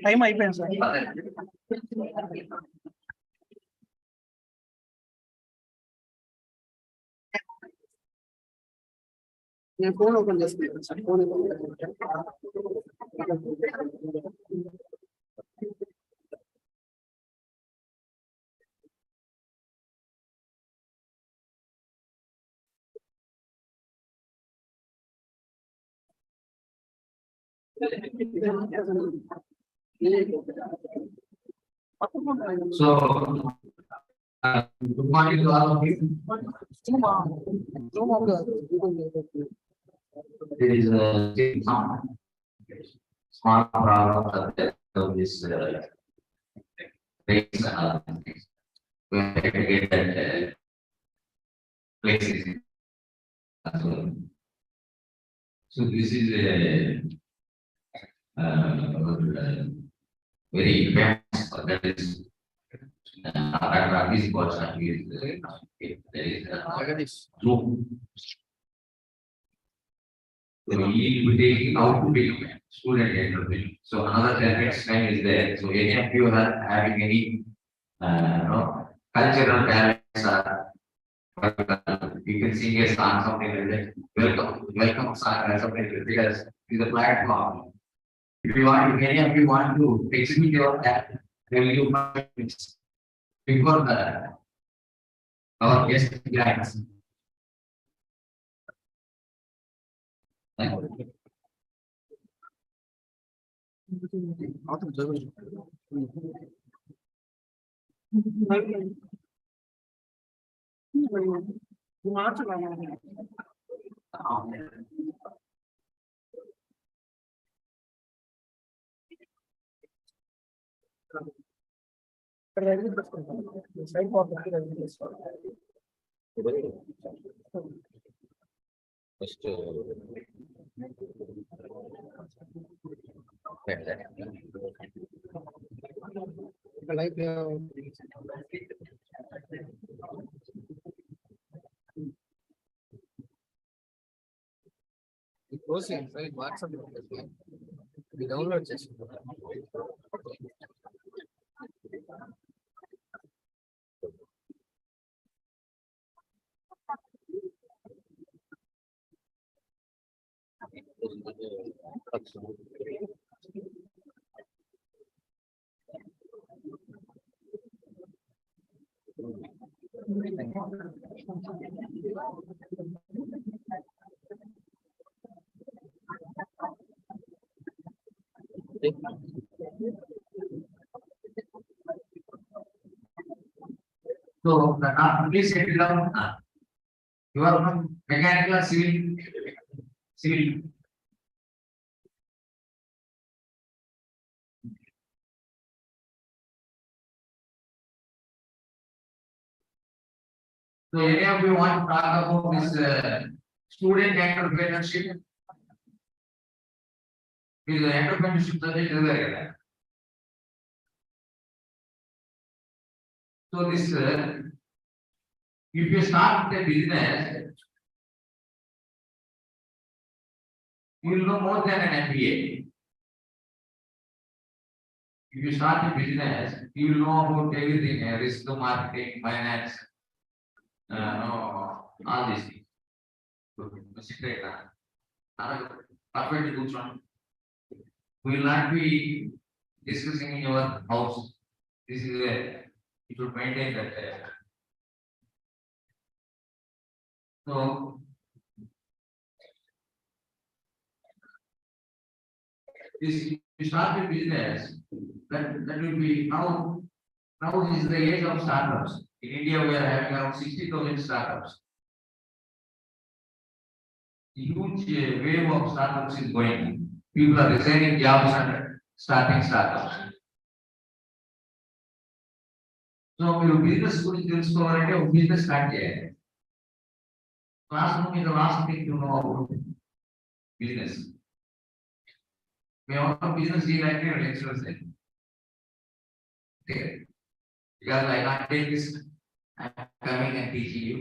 Time అయిపోయింది sir. నేను phone open చేసుకుంటాను sir. Phone So, good morning to all of you. There is a small problem of this place. Places. So this is a very famous. That is this question is room. So we need to take how to be student entertainment. So another next time is there. So any of you are having any cultural talents, you can sing a song, something like that. Welcome song or something like that, because it's a platform. If you want, if any of you want to exhibit your talent, then you must before our guest guides. Download just so please set it down. You are from mechanical, civil. So any of you want to talk about this student entrepreneurship? This entrepreneurship subject is there. So this, if you start a business, you will know more than an MBA. If you start a business, you will know about everything, risk, marketing, finance, all these things. Perfectly good one. We will not be discussing in your house. This is a, you should maintain that. So this you start a business, that will be now is the age of startups. In India, we are having around 60,000 startups. Huge wave of startups is going. People are resigning jobs and starting startups. So మీరు business గురించి తెలుసుకోవాలంటే ఒక business start చేయాలి. Classroom is the last thing to know about. business. We want a business directly or lecturer say. Okay. Because I can't take this, I'm coming and teaching you.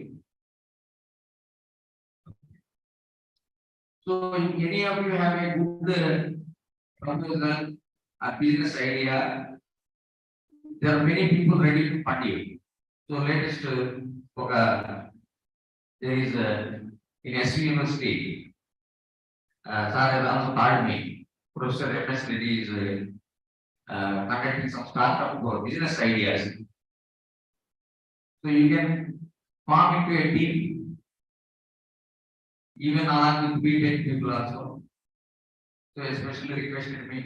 So if any of you have a good proposal, a business idea, there are many people ready to fund you. So latest there is in SV University, sir has also called me. Professor MS Reddy is conducting some startup business ideas. So you can form into a team, even along with B.Tech people also. So especially requested me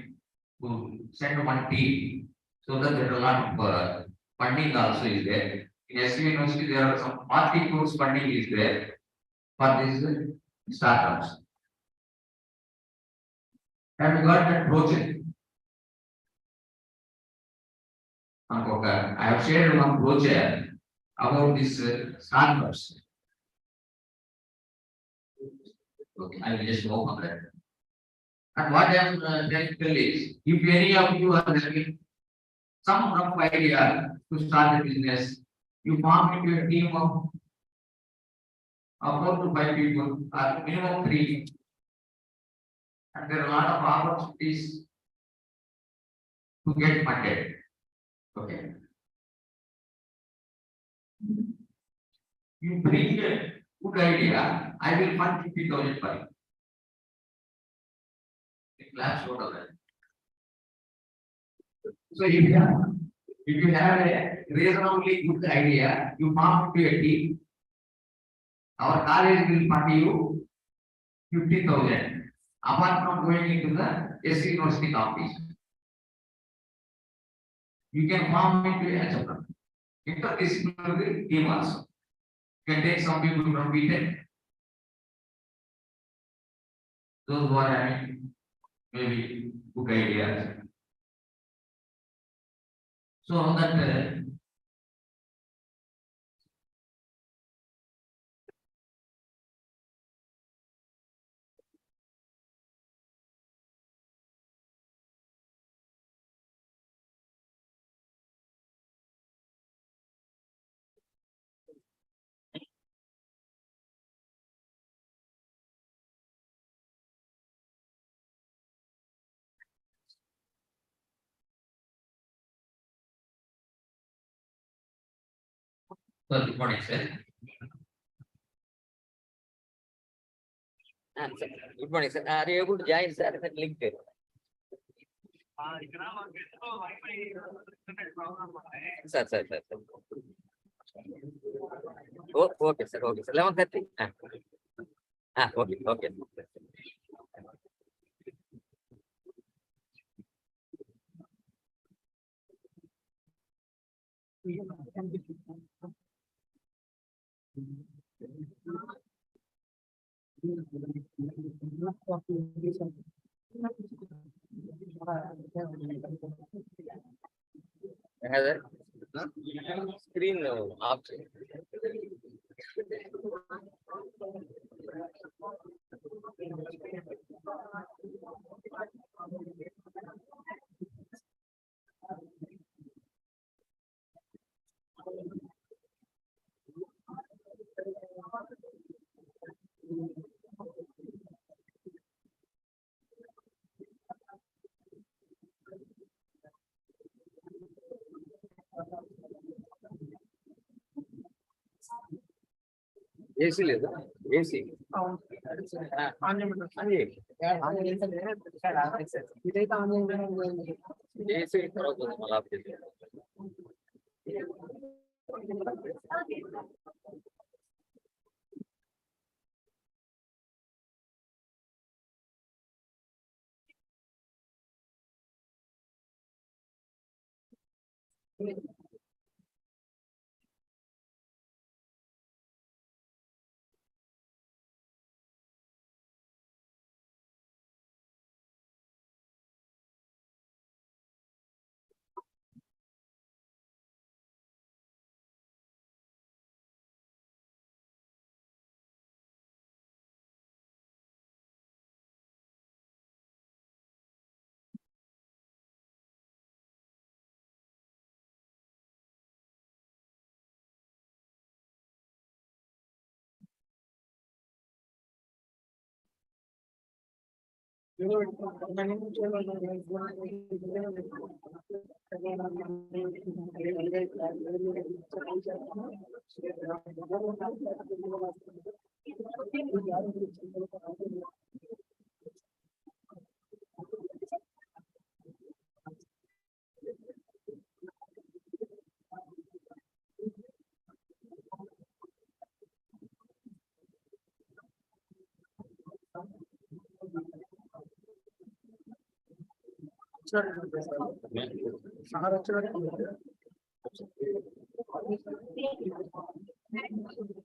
to send one team so that there are a lot of funding also is there. In SV University, there are some 40 crores funding is there for these startups. Have you got that project? I have shared one project about these startups. Okay, I will just go on that. And what I am trying to tell is, if any of you are having some rough idea to start a business, you form into a team of 4 to 5 people, or minimum 3, and there are a lot of opportunities to get funded. Okay. You bring a good idea, I will fund 50,000 for you. Class total. So if you have a reasonably good idea, you form to a team. Our college will fund you 50,000 apart from going into the S University competition. You can form into a interdisciplinary team also. You can take some people from B.Tech. Those who are having maybe good ideas. So that good morning, sir. Sir. Good morning, sir. Are you able to join, sir? That link. Sir. Oh, okay, sir. Okay, sir. 11:30. Okay. Has a screen off. AC లేదా AC ఇదైతే online AC తర్వాత మళ్ళీ of చేసి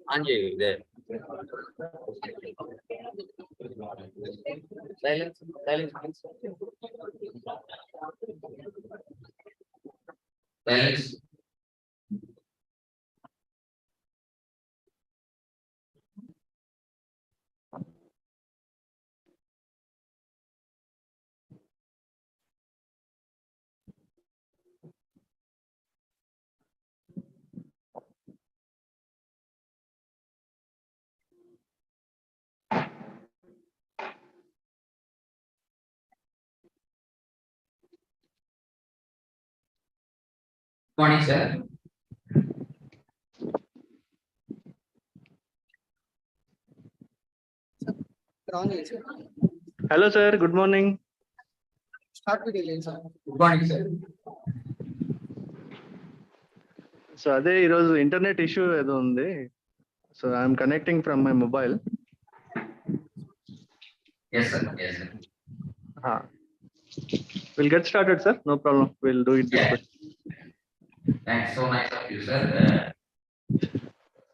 Anjay, there. Silence, silence, please. Silence. Morning, sir. Hello, sir. Good morning. Start with the sir. Good morning, sir. So, అదే ఈరోజు internet issue ఏదో ఉంది. So, I'm connecting from my mobile. Yes, sir. Yes, sir. We'll get started, sir. No problem. We'll do it this Yeah. way. Thanks, so nice of you, sir.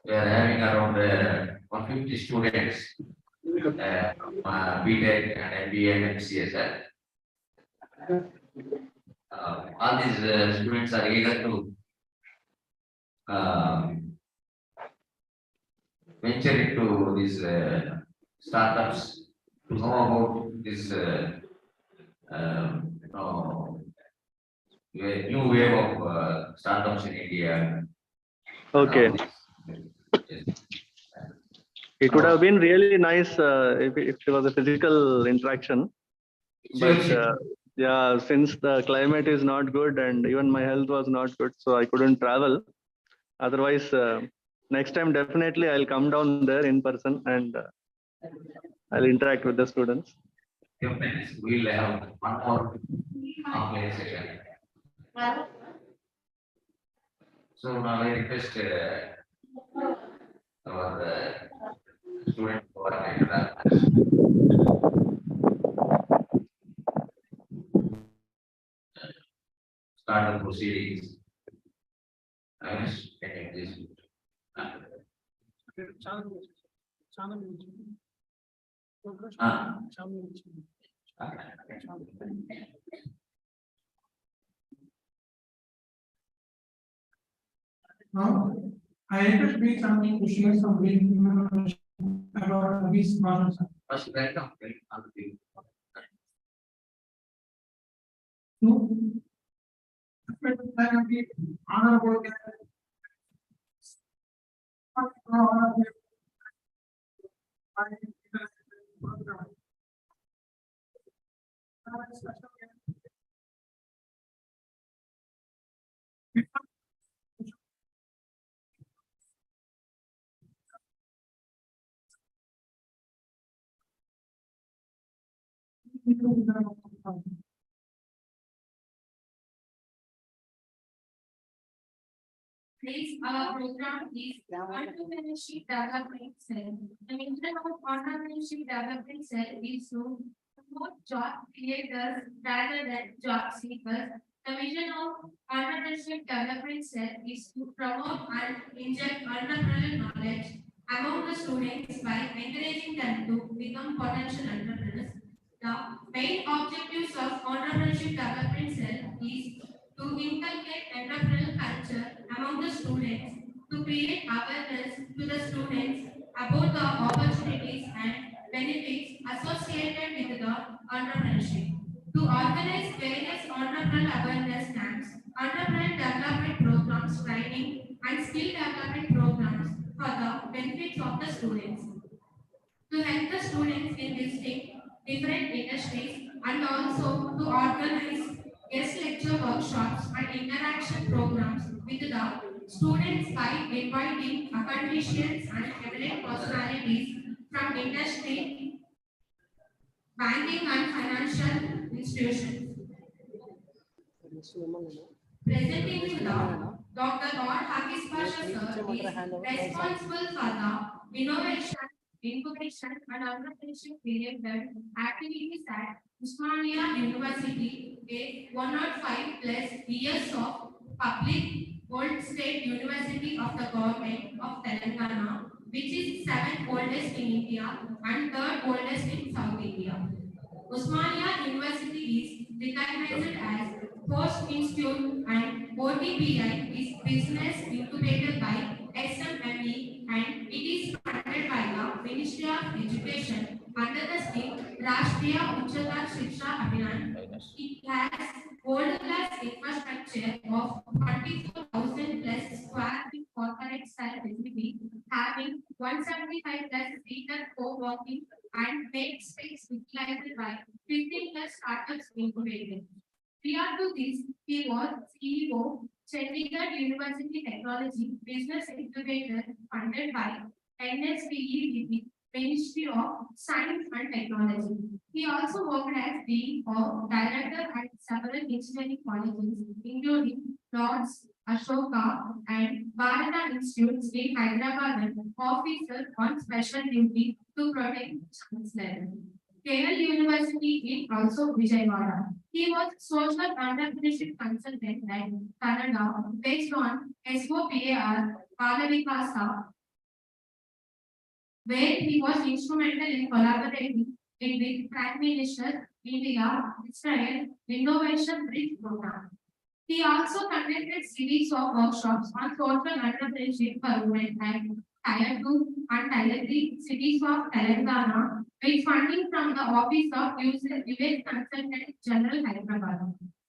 We are having around 150 students from BTech and MBA and MCA, sir. All these students are eager to venture into these startups, to know about this new wave of startups in India. Okay. Yes. It would have been really nice if it was a physical interaction. But yeah, since the climate is not good and even my health was not good, so I couldn't travel. Otherwise, next time definitely I'll come down there in person and I'll interact with the students. We'll have one more offline session. So now I request our student coordinator. Start the proceedings. Agnes, can you please? Now, I request me something to share some brief information about this process. First, welcome. No. Honorable. Please, our program is Entrepreneurship Development Cell. The mission of Entrepreneurship Development Cell is to promote job creators rather than job seekers. The mission of Entrepreneurship Development Cell is to promote and inject entrepreneurial knowledge among the students by encouraging them to become potential entrepreneurs. The main objectives of Entrepreneurship Development Cell is to inculcate entrepreneurial culture among the students, to create awareness to the students about the opportunities and benefits associated with the entrepreneurship, to organize various entrepreneurial awareness camps, entrepreneurial development programs, training and skill development programs for the benefits of the students, to help the students in visiting different industries industries and also to organize guest lecture workshops and interaction programs with the students by inviting academicians and eminent personalities from industry, banking and financial institutions. Presenting with Dr. Lord Hafiz Pasha sir is responsible for the innovation, incubation and entrepreneurship related activities at Usmania University, a 105 plus years of public Gold State University of the Government of Telangana, which is 7th oldest in India and 3rd oldest in South India. Usmania University is recognized as Post Institute and OTPI is business incubated by SMME and it is funded by the Ministry of Education under the scheme Rashtriya Uchatar Shiksha Abhiyan. It has world-class infrastructure of 24,000 plus square feet corporate style facility having 175 plus seater co-working and make space utilized by 15 plus startups incubated. Prior to this, he was CEO, Chandigarh University Technology Business Incubator funded by NSPE, Ministry of Science and Technology. He also worked as Dean or Director at several engineering colleges, including Lord's, Ashoka, and Bharata Institutes in Hyderabad, and officer on special duty to protect Chancellor. Kerala University in also Vijayawada. He was social entrepreneurship consultant at Canada based on SOPAR Balavikasa, where he was instrumental in collaborating with Prime Minister India Israel Innovation Bridge Program. He also conducted series of workshops on social entrepreneurship for women at Tier 2 and Tier 3 cities of Telangana with funding from the Office of US Consultant General Hyderabad.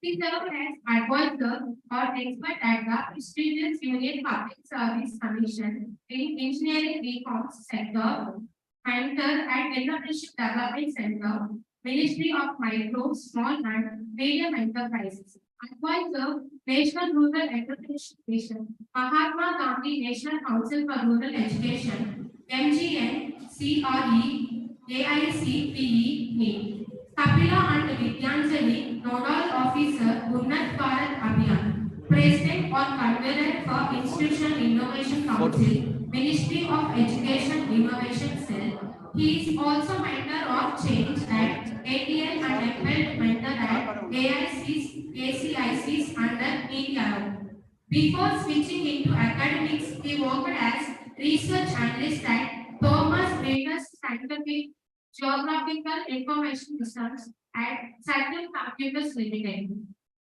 He served as advisor or expert at the prestigious Union Public Service Commission in Engineering Reforms Sector, mentor at Entrepreneurship Development Center, Ministry of Micro, Small and Medium Enterprises. Advisor, National Rural Entrepreneurship Mission, Mahatma Gandhi National Council for Rural Education, MGN, CRE, AICPE, NEET. Kapila and Vidyanjali, Nodal Officer, Unnat Bharat Abhiyan, President or Convener for Institutional Innovation Council, Ministry of Education Innovation Cell. He is also mentor of change at ATL and MPEL mentor at ACICs under India. Before switching into academics, he worked as research analyst at Thomas Reuters Scientific Geographical Information Systems at Saturn Computers Limited.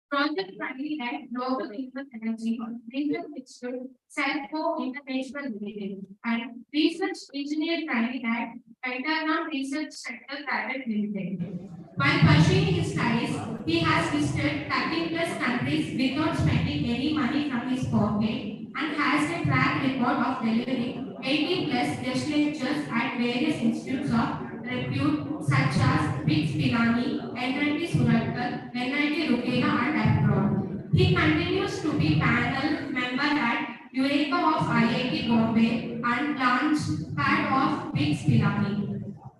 Project Planning at Global Internet Energy, Research Institute, Selco International Limited, and Research Engineer Training at Pentagon Research Center Private Limited. While pursuing his studies, he has visited 30 plus countries without spending any money from his pocket and has a track record of delivering 80 plus guest lectures at various institutes of repute such as BITS Pilani, NIT Suratkar, NIT Rukela and abroad. He continues to be panel member at Eureka of IIT Bombay and launch pad of BITS Pilani.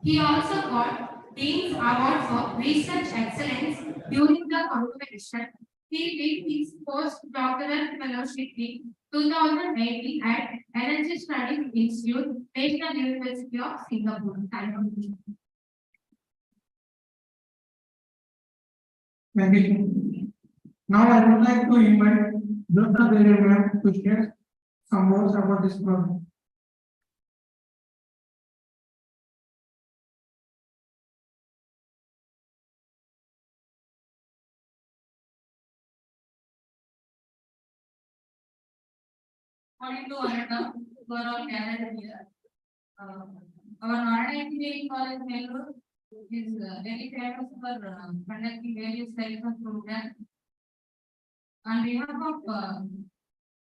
He also got Dean's Award for Research Excellence during the competition. He did his postdoctoral fellowship in 2018 at Energy Studies Institute, National University of Singapore. Thank you. Thank you. Now I would like to invite Dr. Devi to share some words about this program. According to Ananda, who are all gathered here, our Narada Engineering College Nellore is very famous for conducting various types of programs. On behalf of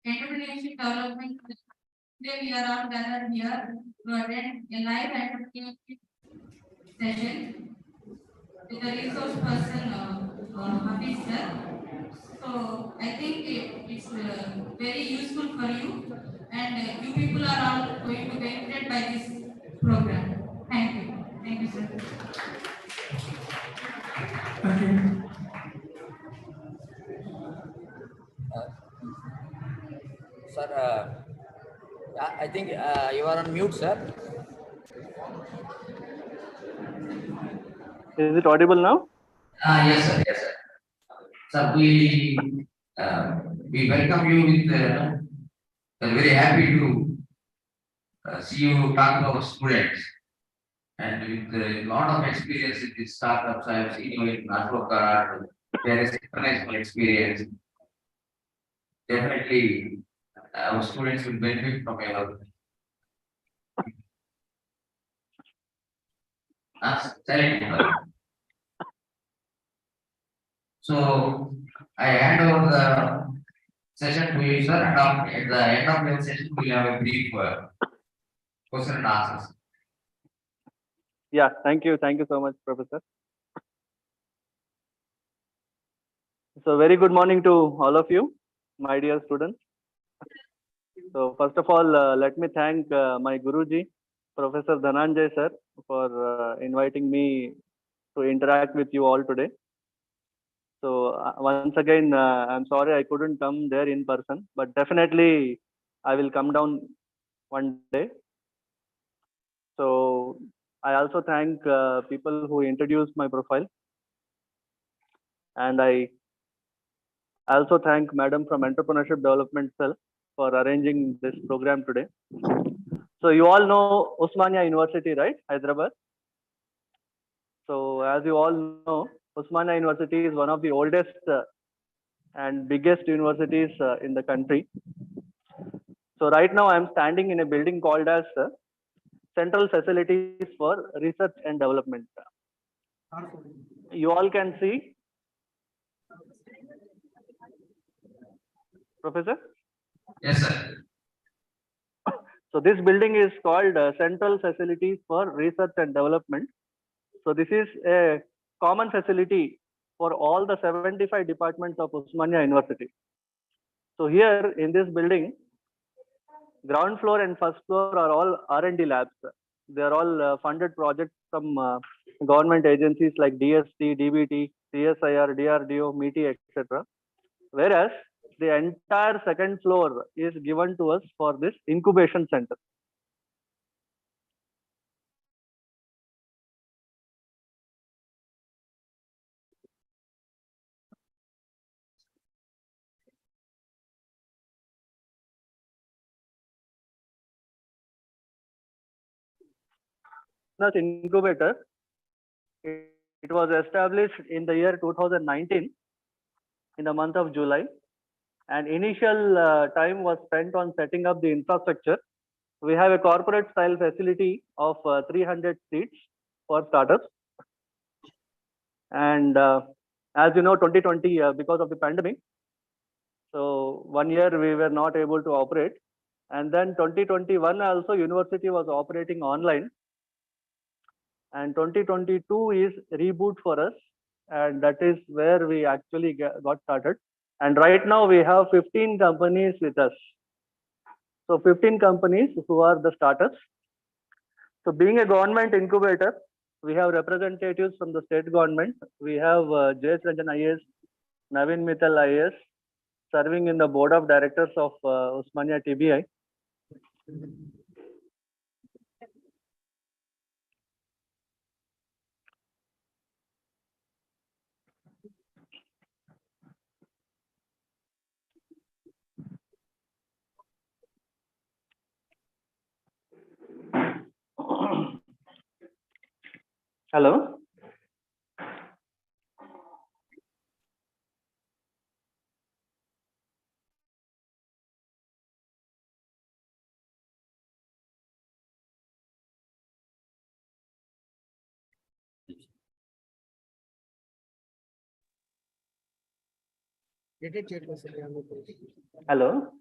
entrepreneurship development, today we are all gathered here to attend a live entrepreneurship session with with the resource person, Hafiz sir. So I think it's very useful for you, and you people are all going to benefit by this program. Thank you. Thank you, sir. Thank you. Sir, I think you are on mute, sir. Is it audible now? Yes, sir, yes, sir. Sir, we welcome you with, we're very happy to see you talk to our students. And with a lot of experience in these startups, I have seen you in Advocate, there is international experience. Definitely, our students will benefit from your. So I hand over the session to you, sir, and at the end of the session, we'll have a brief question and answers. Yeah, thank you. Thank you so much, Professor. So very good morning to all of you, my dear students. So first of all, let me thank my Guruji, Professor Dhananjay sir, for inviting me to interact with you all today. So once again, I'm sorry I couldn't come there in person, but definitely I will come down one day. So I also thank people who introduced my profile, and I also thank Madam from Entrepreneurship Development Cell for arranging this program today. So you all know Osmania University, right? Hyderabad. So as you all know, Osmania University is one of the oldest and biggest universities in the country. So right now I'm standing in a building called as Central Facilities for Research and Development. You all can see. Professor? Yes, sir. So this building is called Central Facilities for Research and Development. So this is a common facility for all the 75 departments of Osmania University. So here in this building, ground floor and first floor are all R&D labs. They are all funded projects from government agencies like DST, DBT, CSIR, DRDO, MITI, etc. Whereas the entire second floor is given to us for this incubation center. Incubator, it was established in the year 2019 in the month of July, and initial time was spent on setting up the infrastructure. We have a corporate style facility of 300 seats for startups, and as you know, 2020 because of the pandemic, so 1 year we were not able to operate, and then 2021 also university was operating online, and 2022 is reboot for us, and that is where we actually got started. And right now we have 15 companies with us. So 15 companies who are the startups. So being a government incubator, we have representatives from the state government. We have J.S. Ranjan IAS, Naveen Mittal IAS, serving in the board of directors of Osmania TBI. Hello. Hello.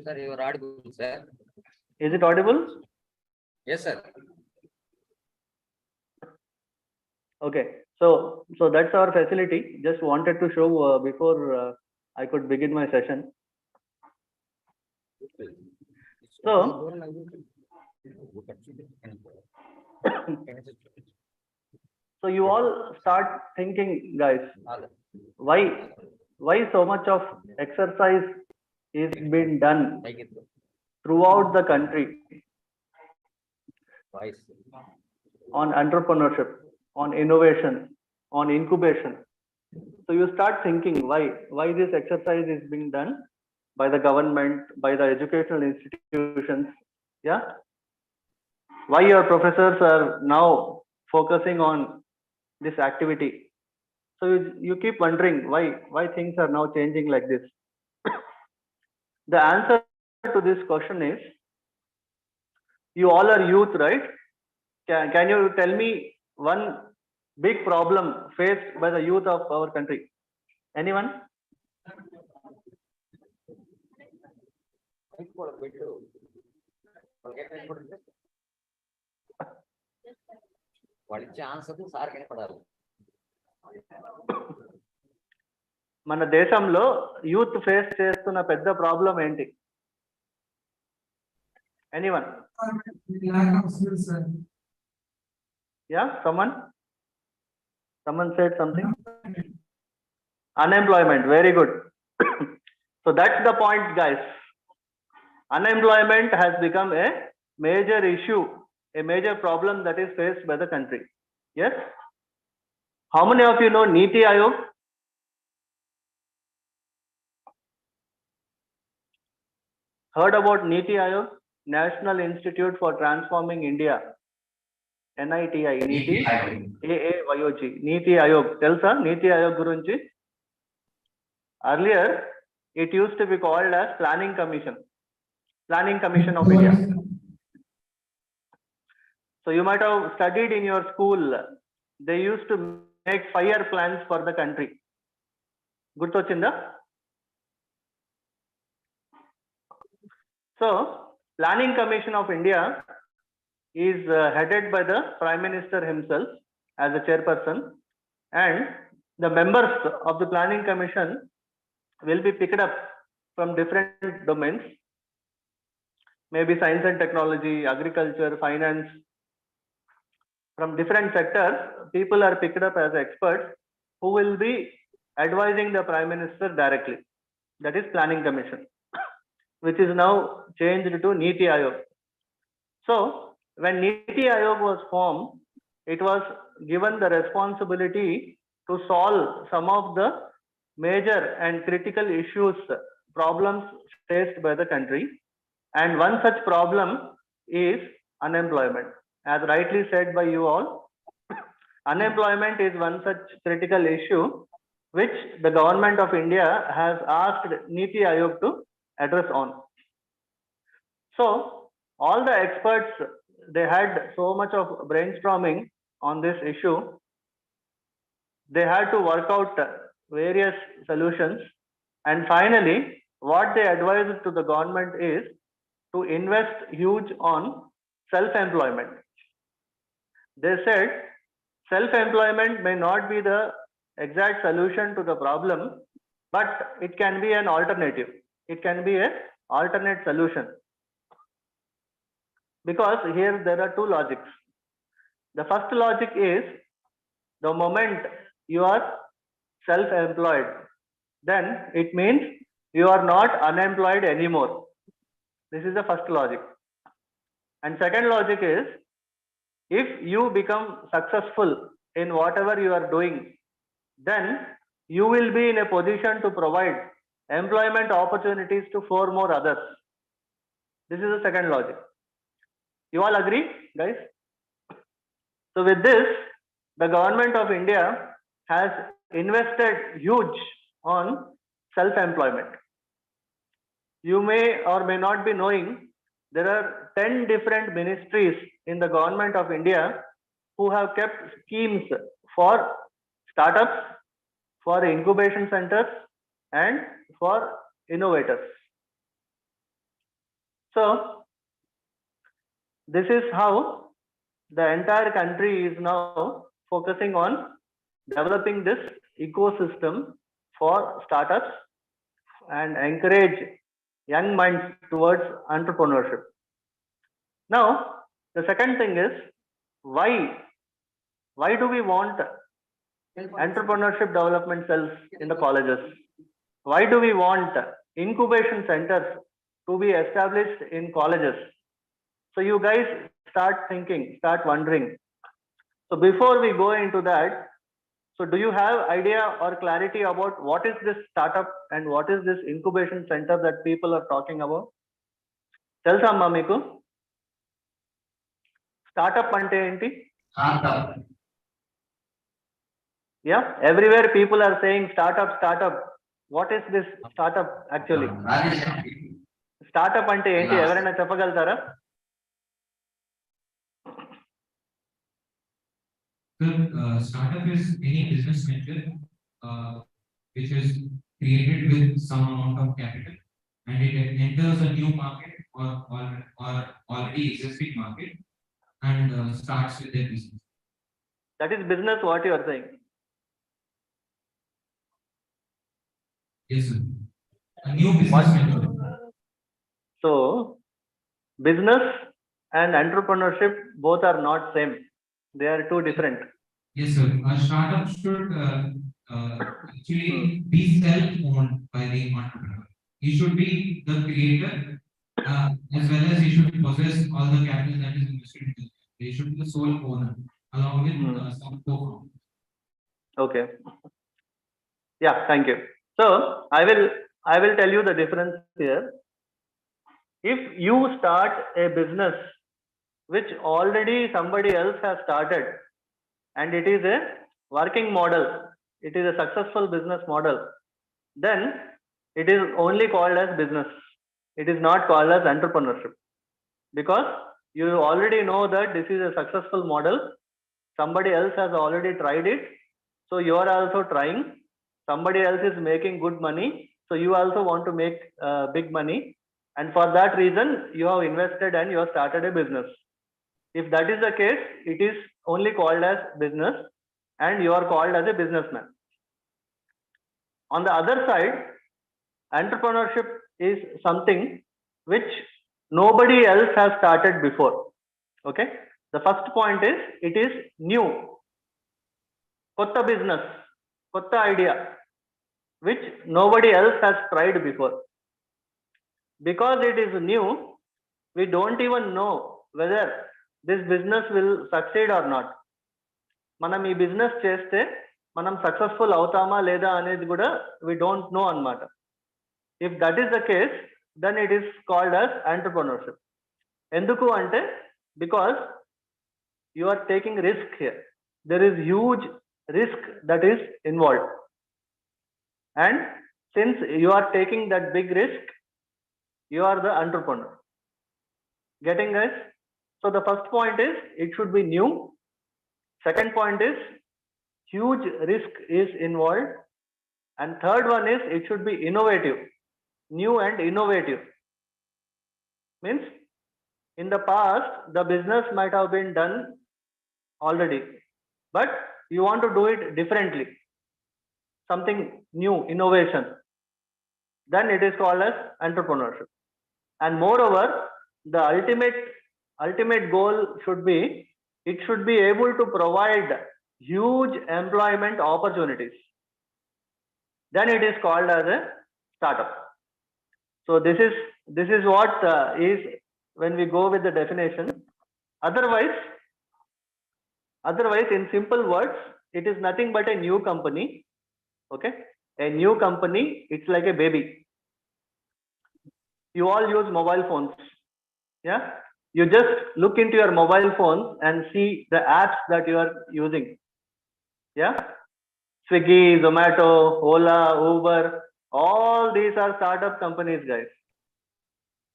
Sir, you are audible, sir. Is it audible? Yes, sir. Okay, so that's our facility. Just wanted to show before I could begin my session. So so you all start thinking, guys, why so much of exercise is being done throughout the country on entrepreneurship, on innovation, on incubation. So you start thinking why this exercise is being done by the government, by the educational institutions. Yeah, why your professors are now focusing on this activity. So you keep wondering why things are now changing like this. The answer to this question is, you all are youth, right? Can you tell me one big problem faced by the youth of our country? Anyone? వాళ్ళ chance sir కనపడాలి. మన దేశంలో youth face చేస్తున్న పెద్ద problem ఏంటి? Anyone? Lack of skills, sir. Yeah, someone said something. Unemployment. Very good. So that's the point, guys. Unemployment has become a major issue, a major problem that is faced by the country. Yes. How many of you know Niti Aayog? Heard about Niti Aayog? National Institute for Transforming India. NITI. Niti AAYOG. Niti Aayog. Telsa Niti Aayog gurinchi? Earlier, it used to be called as Planning Commission. Planning Commission of India. So you might have studied in your school. They used to make 5-year plans for the country. Gurtochinda? So Planning Commission of India is headed by the Prime Minister himself as a chairperson, and the members of the Planning Commission will be picked up from different domains, maybe science and technology, agriculture, finance. From different sectors, people are picked up as experts who will be advising the Prime Minister directly. That is Planning Commission, which is now changed to Niti Aayog. So when Niti Aayog was formed, it was given the responsibility to solve some of the major and critical issues, problems faced by the country. And one such problem is unemployment. As rightly said by you all, unemployment is one such critical issue which the government of India has asked Niti Aayog to address on. So all the experts, they had so much of brainstorming on this issue. They had to work out various solutions, and finally what they advised to the government is to invest huge on self-employment. They said self-employment may not be the exact solution to the problem, but it can be an alternative. It can be an alternate solution. Because here there are two logics. The first logic is, the moment you are self-employed, then it means you are not unemployed anymore. This is the first logic. And second logic is, if you become successful in whatever you are doing, then you will be in a position to provide employment opportunities to 4 more others. This is the second logic. You all agree, guys? So with this, the government of India has invested huge on self-employment. You may or may not be knowing, there are 10 different ministries in the government of India who have kept schemes for startups, for incubation centers, and for innovators. So this is how the entire country is now focusing on developing this ecosystem for startups and encourage young minds towards entrepreneurship. Now, the second thing is why do we want entrepreneurship development cells in the colleges? Why do we want incubation centers to be established in colleges? So you guys start thinking, start wondering. So before we go into that, so do you have idea or clarity about what is this startup and what is this incubation center that people are talking about? Telsa amma meeku? Startup ante enti? Startup. Yeah, everywhere people are saying startup, startup. What is this startup actually? Startup ante enti evaraina cheppagaltara? Startup is any business venture which is created with some amount of capital and it enters a new market or already existing market and starts with their business. That is business what you are saying. Yes, sir. A new business venture. So business and entrepreneurship both are not same. They are two different. Yes, sir. A startup should actually be self-owned by the entrepreneur. He should be the creator as well as he should possess all the capital that is invested in it. He should be the sole owner along with some co-founders. Okay. Yeah, thank you. So I will tell you the difference here. If you start a business which already somebody else has started and it is a working model, it is a successful business model, then it is only called as business. It is not called as entrepreneurship, because you already know that this is a successful model. Somebody else has already tried it, so you are also trying. Somebody else is making good money, so you also want to make big money, and for that reason you have invested and you have started a business. If that is the case, it is only called as business and you are called as a businessman. On the other side, entrepreneurship is something which nobody else has started before. Okay, the first point is it is new, kotta business, kotta idea, which nobody else has tried before. Because it is new, we don't even know whether this business will succeed or not. మనం ఈ business చేస్తే మనం successful అవుతామా లేదా అనేది కూడా we don't know అన్నమాట. If that is the case, then it is called as entrepreneurship. ఎందుకు అంటే because you are taking risk here. There is huge risk that is involved, and since you are taking that big risk, you are the entrepreneur. Getting guys? So the first point is it should be new. Second point is huge risk is involved, and third one is it should be innovative. New and innovative means in the past the business might have been done already, but you want to do it differently, something new, innovation, then it is called as entrepreneurship. And moreover, the ultimate goal should be it should be able to provide huge employment opportunities, then it is called as a startup. So this is what is when we go with the definition. Otherwise in simple words, it is nothing but a new company. Okay, a new company, it's like a baby. You all use mobile phones. Yeah, you just look into your mobile phones and see the apps that you are using. Yeah, Swiggy, Zomato, Ola, Uber, all these are startup companies, guys.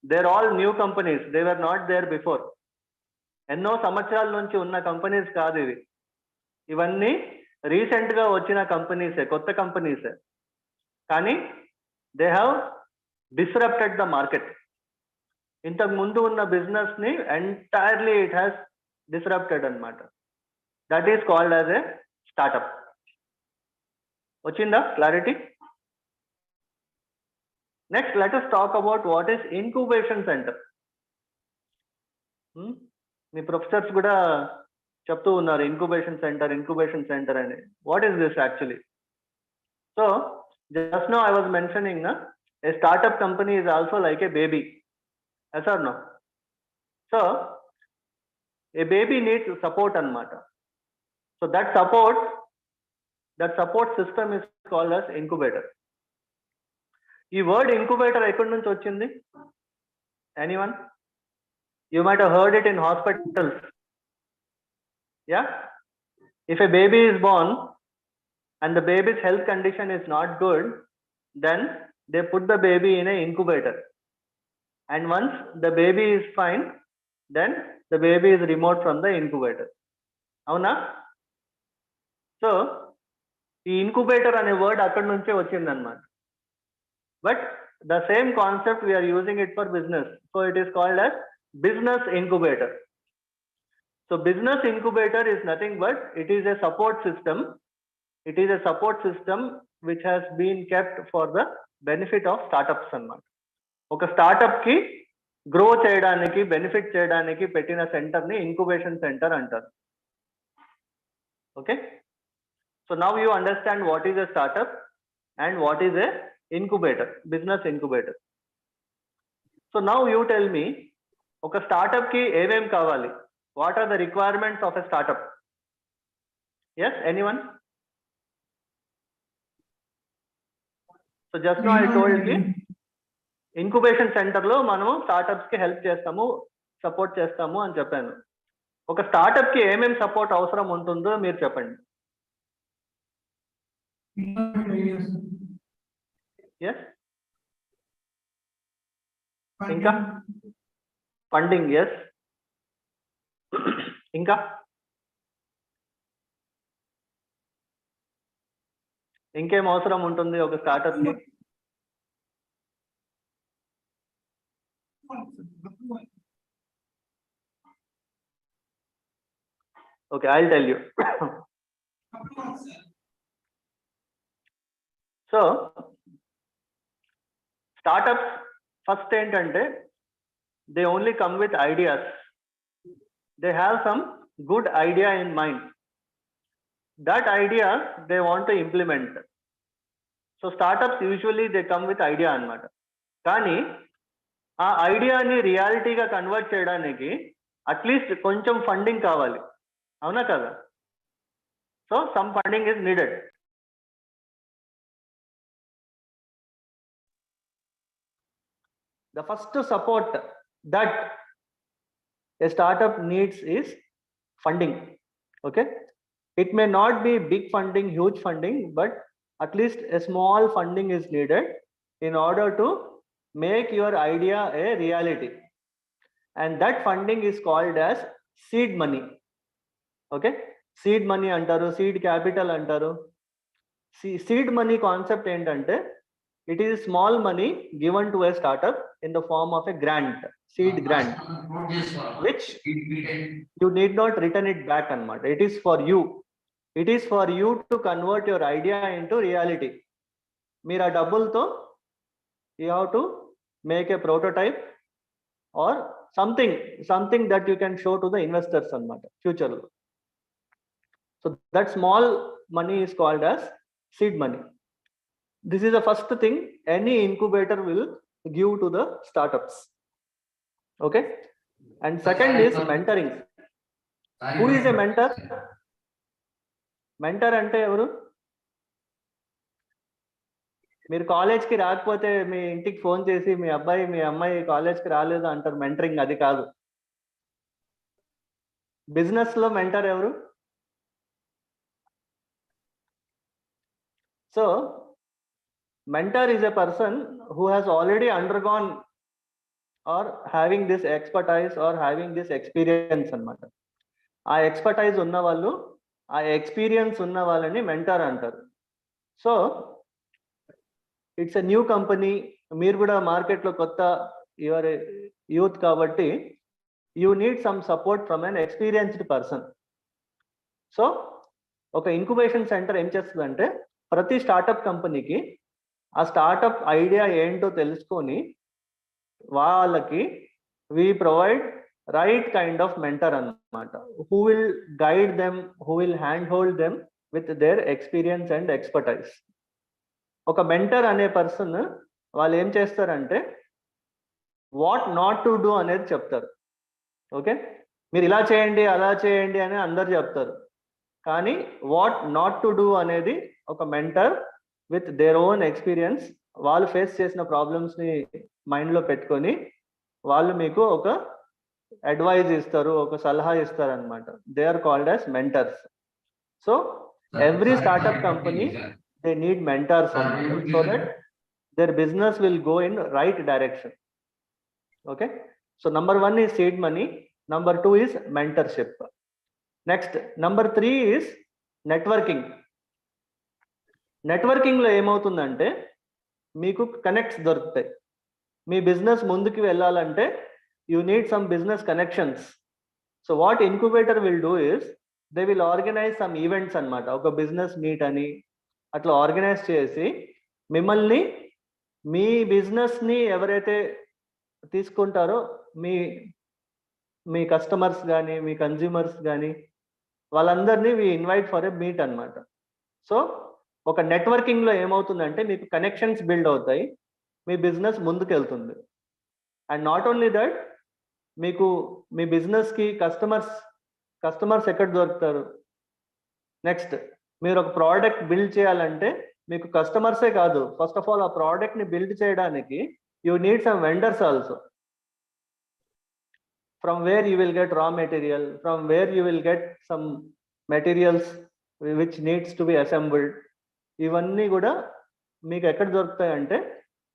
They're all new companies. They were not there before. ఎన్నో సంవత్సరాల నుంచి ఉన్న companies కాదు ఇవి. ఇవన్నీ recent గా వచ్చిన కంపెనీసే, కొత్త కంపెనీసే. కానీ they have disrupted the market. ఇంతకు ముందు ఉన్న బిజినెస్ ని ఎంటైర్లీ ఇట్ హ్యాస్ డిస్రప్టెడ్ అన్నమాట. That is called as a startup. Ochinda clarity? Next, let us talk about what is incubation center. మీ ప్రొఫెసర్స్ కూడా చెప్తూ ఉన్నారు ఇంక్యుబేషన్ సెంటర్ అని. What is this actually? So just now I was mentioning a startup company is also like a baby. Yes or no? So a baby needs support anamata. So that support system is called as incubator. Ee word incubator ekkadi nunchi ochindi? Anyone? You might have heard it in hospitals. Yeah? If a baby is born and the baby's health condition is not good, then they put the baby in an incubator. And once the baby is fine, then the baby is removed from the incubator. Avuna? So, the incubator ane word akkadi nunche ochindi annamata. But the same concept we are using it for business. So it is called as business incubator. So business incubator is nothing but it is a support system. It is a support system which has been kept for the benefit of startups అన్నమాట. ఒక startup కి grow చేయడానికి benefit చేయడానికి పెట్టిన centre ని incubation centre అంటారు. Okay, so now you understand what is a startup and what is a incubator, business incubator. So now you tell me, ఒక startup కి ఏమేం కావాలి? What are the requirements of a startup? Yes, anyone? So just now I told you incubation centre లో మనము startups కి help చేస్తాము, support చేస్తాము అని చెప్పాను. ఒక స్టార్ట్అప్ కి ఏమేమి సపోర్ట్ అవసరం ఉంటుందో మీరు చెప్పండి. ఎస్, ఇంకా ఫండింగ్. ఎస్, ఇంకా ఇంకేం అవసరం ఉంటుంది ఒక స్టార్ట్అప్ కి? Okay, I'll tell you. So, startups first ఏంటంటే they only come with ideas. They have some good idea in mind. That idea they want to implement. So startups usually they come with idea అన్నమాట. కానీ ఆ ఐడియాని రియాలిటీగా convert చేయడానికి at least కొంచెం funding కావాలి, అవునా కదా? So some funding is needed. The first support that a startup needs is funding. Okay, it may not be big funding, huge funding, but at least a small funding is needed in order to make your idea a reality, and that funding is called as seed money. Okay, seed money antaru, seed capital antaru. Seed money concept ఏంటంటే it is small money given to a startup in the form of a grant, seed grant, which you need not return it back anamata. It is for you. It is for you to convert your idea into reality. మీరు ఆ డబ్బులతో you have to make a prototype or something that you can show to the investors anamata future lo. So that small money is called as seed money. This is the first thing any incubator will give to the startups. Okay, and second is mentoring. Who is a mentor? Mentor ante evaru? మీరు కాలేజ్కి రాకపోతే మీ ఇంటికి phone చేసి మీ అబ్బాయి మీ అమ్మాయి కాలేజ్కి రాలేదు అంటారు, మెంటరింగ్ అది కాదు. బిజినెస్ లో మెంటర్ ఎవరు? So mentor is a person who has already undergone or having this expertise or having this experience అన్నమాట. ఆ ఎక్స్పర్టైజ్ ఉన్న వాళ్ళు, ఆ ఎక్స్పీరియన్స్ ఉన్న వాళ్ళని మెంటర్ అంటారు. So it's a new company, మీరు కూడా మార్కెట్లో కొత్త, యువర్ యూత్ కాబట్టి you need some support from an experienced person. So ఒక ఇంక్యుబేషన్ సెంటర్ ఏం చేస్తుందంటే ప్రతి స్టార్టప్ కంపెనీకి ఆ స్టార్టప్ ఐడియా ఏంటో తెలుసుకొని వాళ్ళకి we provide right kind of mentor అన్నమాట, who will guide them, who will handhold them with their experience and expertise. ఒక మెంటర్ అనే పర్సన్ వాళ్ళు ఏం చేస్తారంటే వాట్ నాట్ టు డూ అనేది చెప్తారు. ఓకే, మీరు ఇలా చేయండి అలా చేయండి అని అందరు చెప్తారు, కానీ వాట్ నాట్ టు డూ అనేది ఒక mentor with their own experience వాళ్ళు ఫేస్ చేసిన ప్రాబ్లమ్స్ని మైండ్లో పెట్టుకొని వాళ్ళు మీకు ఒక అడ్వైజ్ ఇస్తారు, ఒక సలహా ఇస్తారు అనమాట. They are called as mentors. So every startup company they need mentors so that their business will go in right direction. Okay, so number 1 is seed money, number 2 is mentorship. Next, number 3 is networking. Networking లో ఏమవుతుందంటే మీకు connects దొరుకుతాయి. మీ business ముందుకు వెళ్ళాలంటే you need some business connections. So what incubator will do is they will organise some events అన్నమాట. ఒక business meet అని అట్లా ఆర్గనైజ్ చేసి మిమ్మల్ని మీ బిజినెస్ని ఎవరైతే తీసుకుంటారో మీ కస్టమర్స్ కానీ మీ కన్జ్యూమర్స్ కానీ వాళ్ళందరినీ we invite for a meet అన్నమాట. సో ఒక నెట్వర్కింగ్లో ఏమవుతుందంటే మీకు కనెక్షన్స్ బిల్డ్ అవుతాయి, మీ బిజినెస్ ముందుకు వెళ్తుంది. అండ్ నాట్ ఓన్లీ దట్, మీకు మీ బిజినెస్కి కస్టమర్స్ ఎక్కడ దొరుకుతారు. నెక్స్ట్, మీరు ఒక ప్రోడక్ట్ బిల్డ్ చేయాలంటే మీకు కస్టమర్సే కాదు, ఫస్ట్ ఆఫ్ ఆల్ ఆ ప్రోడక్ట్ని బిల్డ్ చేయడానికి you need some vendors also. From where you will get raw material, from where you will get some materials which needs to be assembled. ఇవన్నీ కూడా మీకు ఎక్కడ దొరుకుతాయి అంటే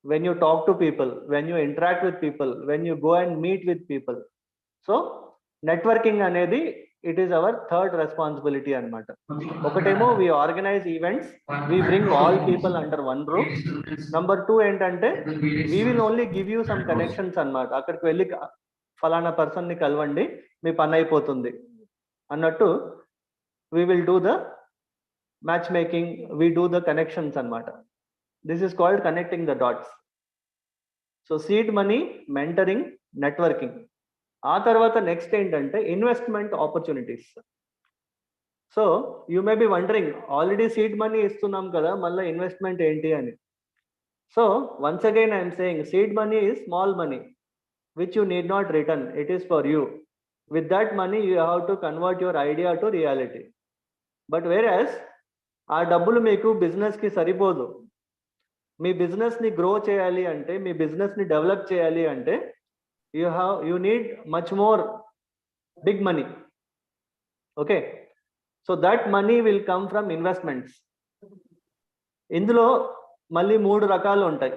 when you talk to people, when you interact with people, when you go and meet with people. So networking అనేది it is our third responsibility అనమాట. ఒకటేమో we organize events, we bring all people under one roof. Number 2 ఏంటంటే we will only give you some connections అనమాట. అక్కడికి వెళ్ళి ఫలానా పర్సన్ని కలవండి మీ పని అయిపోతుంది అన్నట్టు we will do the match making, we do the connections అనమాట. This is called connecting the dots. So seed money, mentoring, networking. ఆ తర్వాత నెక్స్ట్ ఏంటంటే investment opportunities. So you may be wondering, already seed money ఇస్తున్నాం కదా మళ్ళీ investment ఏంటి అని. So once again I'm saying seed money is small money which you need not return, it is for you. With that money you have to convert your idea to reality. But whereas ఆ డబ్బులు మీకు బిజినెస్కి సరిపోదు. మీ బిజినెస్ని grow చేయాలి అంటే, మీ బిజినెస్ని develop చేయాలి అంటే you need much more big money. Okay, so that money will come from investments. ఇందులో మళ్ళీ 3 రకాలు ఉంటాయి.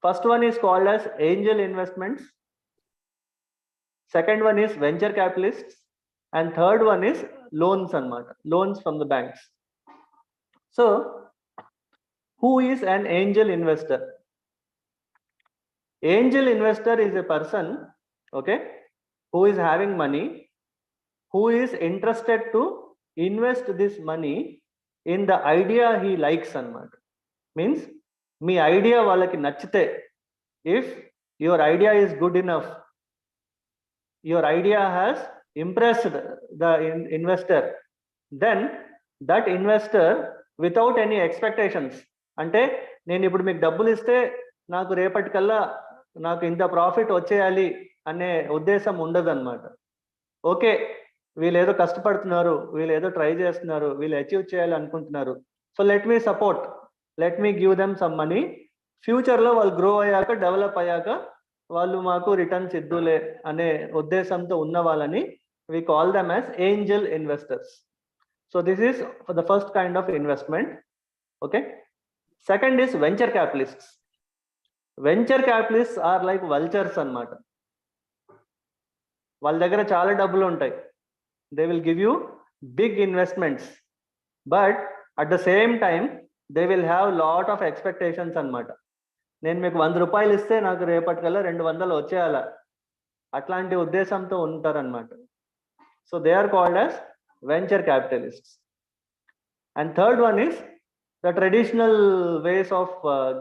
First one is called as angel investments, second one is venture capitalists, and third one is loans అన్నమాట, loans from the banks. So, who is an angel investor? Angel investor is a person, okay, who is having money, who is interested to invest this money in the idea he likes అన్నమాట. Means మీ idea వాళ్ళకి నచ్చితే, if your idea is good enough, your idea has impressed the investor, then that investor without any expectations, అంటే నేను ఇప్పుడు మీకు డబ్బులు ఇస్తే నాకు రేపటికల్లా నాకు ఇంత ప్రాఫిట్ వచ్చేయాలి అనే ఉద్దేశం ఉండదు అనమాట. ఓకే, వీళ్ళు ఏదో కష్టపడుతున్నారు, వీళ్ళు ఏదో ట్రై చేస్తున్నారు, వీళ్ళు అచీవ్ చేయాలి అనుకుంటున్నారు, so let me support, let me give them some money. ఫ్యూచర్లో వాళ్ళు గ్రో అయ్యాక, డెవలప్ అయ్యాక వాళ్ళు మాకు రిటర్న్స్ ఇద్దులే అనే ఉద్దేశంతో ఉన్న వాళ్ళని we call them as angel investors. So this is for the first kind of investment. Okay, second is venture capitalists. Venture capitalists are like vultures అన్నమాట. వాళ్ళ దగ్గర చాలా డబ్బులు ఉంటాయి. They will give you big investments, but at the same time they will have lot of expectations అన్నమాట. నేను మీకు 100 రూపాయలు ఇస్తే నాకు రేపటికల్లా 200 వచ్చేయాల, అట్లాంటి ఉద్దేశంతో ఉంటారన్నమాట. So they are called as venture capitalists. And third one is the traditional ways of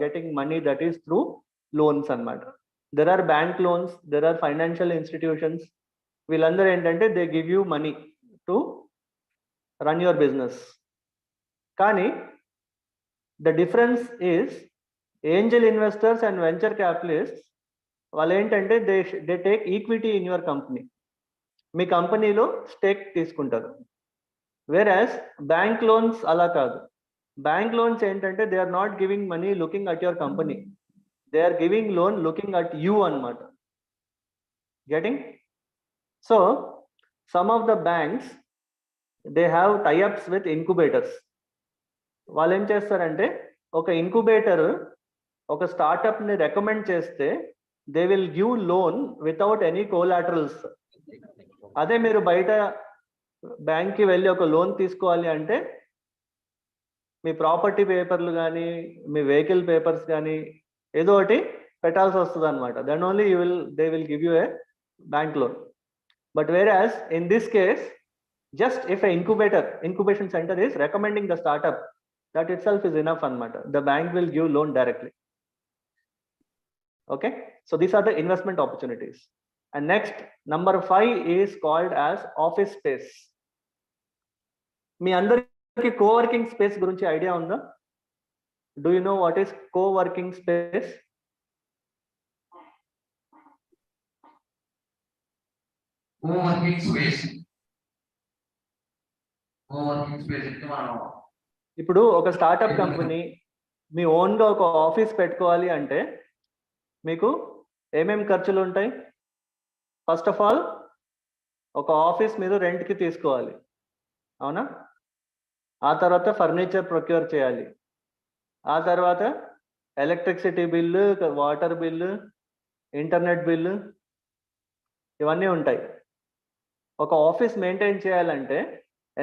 getting money, that is through loans and matter. There are bank loans, there are financial institutions. వీళ్ళందరూ ఏంటంటే they give you money to run your business. కానీ the difference is angel investors and venture capitalists వాళ్ళు ఏంటంటే they take equity in your company. మీ కంపెనీలో stake తీసుకుంటారు. Whereas bank loans అలా కాదు. బ్యాంక్ లోన్స్ ఏంటంటే they are not giving money looking at your company, they are giving loan looking at you అన్నమాట. Getting? So some of the banks, they have tie-ups with incubators. వాళ్ళు ఏం చేస్తారంటే ఒక incubator ఒక startup ని recommend చేస్తే they will give loan without any collaterals. అదే మీరు బయట బ్యాంక్ కి వెళ్ళి ఒక లోన్ తీసుకోవాలి అంటే మీ ప్రాపర్టీ పేపర్లు కానీ మీ వెహికల్ పేపర్స్ కానీ ఏదో ఒకటి పెట్టాల్సి వస్తుంది అనమాట. Then only they will give you a bank loan. But whereas in this case, just if a incubation center is recommending the startup, that itself is enough anamata. The bank will give loan directly. Okay, so these are the investment opportunities. And next, number 5 is called as office space. మీ అందరికి co-working space గురించి idea ఉందా? Do you know what is co-working space? Co-working space. Co-working space అంటే మనం ఇప్పుడు ఒక startup company మీ ఓన్గా ఒక office పెట్టుకోవాలి అంటే మీకు ఏమేమి ఖర్చులు ఉంటాయి? ఫస్ట్ ఆఫ్ ఆల్ ఒక ఆఫీస్ మీరు రెంట్కి తీసుకోవాలి, అవునా? ఆ తర్వాత ఫర్నిచర్ ప్రొక్యూర్ చేయాలి, ఆ తర్వాత electricity bill, water bill, internet bill, ఇవన్నీ ఉంటాయి. ఒక ఆఫీస్ మెయింటైన్ చేయాలంటే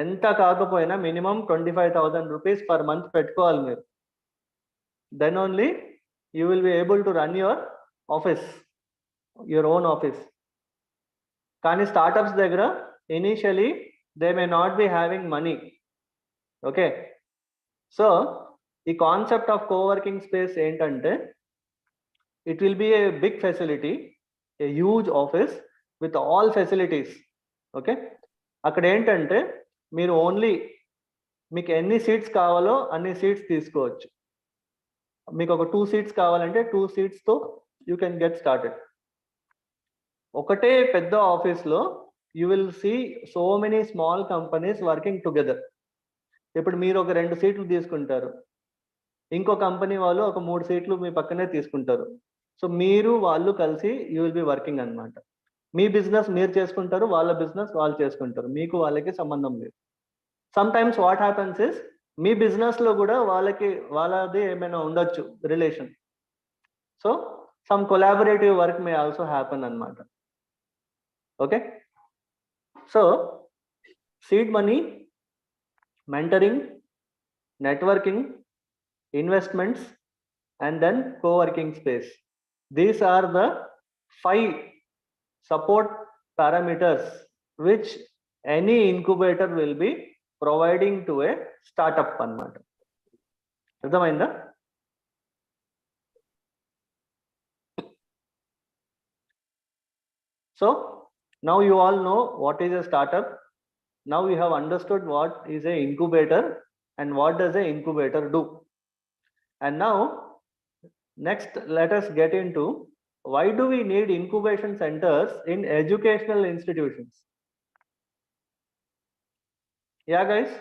ఎంత కాకపోయినా మినిమం 25,000 రూపీస్ పర్ మంత్ పెట్టుకోవాలి మీరు. Then only you will be able to run your office, your own office. కానీ స్టార్టప్స్ దగ్గర initially they may not be having money. Okay, so ఈ కాన్సెప్ట్ ఆఫ్ కోవర్కింగ్ స్పేస్ ఏంటంటే it will be a big facility, a huge office with all facilities. Okay, అక్కడ ఏంటంటే మీరు only మీకు ఎన్ని seats కావాలో అన్ని సీట్స్ తీసుకోవచ్చు. మీకు ఒక 2 సీట్స్ కావాలంటే 2 సీట్స్తో యూ కెన్ గెట్ స్టార్టెడ్. ఒకటే పెద్ద ఆఫీస్లో you will see so many small companies working together. ఇప్పుడు మీరు ఒక 2 సీట్లు తీసుకుంటారు, ఇంకో కంపెనీ వాళ్ళు ఒక 3 సీట్లు మీ పక్కనే తీసుకుంటారు. సో మీరు వాళ్ళు కలిసి యూ విల్ బి వర్కింగ్ అనమాట. మీ బిజినెస్ మీరు చేసుకుంటారు, వాళ్ళ బిజినెస్ వాళ్ళు చేసుకుంటారు, మీకు వాళ్ళకి సంబంధం లేదు. Sometimes what happens is మీ బిజినెస్ లో కూడా వాళ్ళది ఏమైనా ఉండొచ్చు relation. So some collaborative work may also happen అనమాట. Okay, so seed money, mentoring, networking, investments and then co-working space. These are the 5 support parameters which any incubator will be providing to a startup అన్నమాట. అర్థమైందా? So now you all know what is a startup. Now you have understood what is a incubator and what does a incubator do. And now next let us get into why do we need incubation centers in educational institutions. Yeah guys,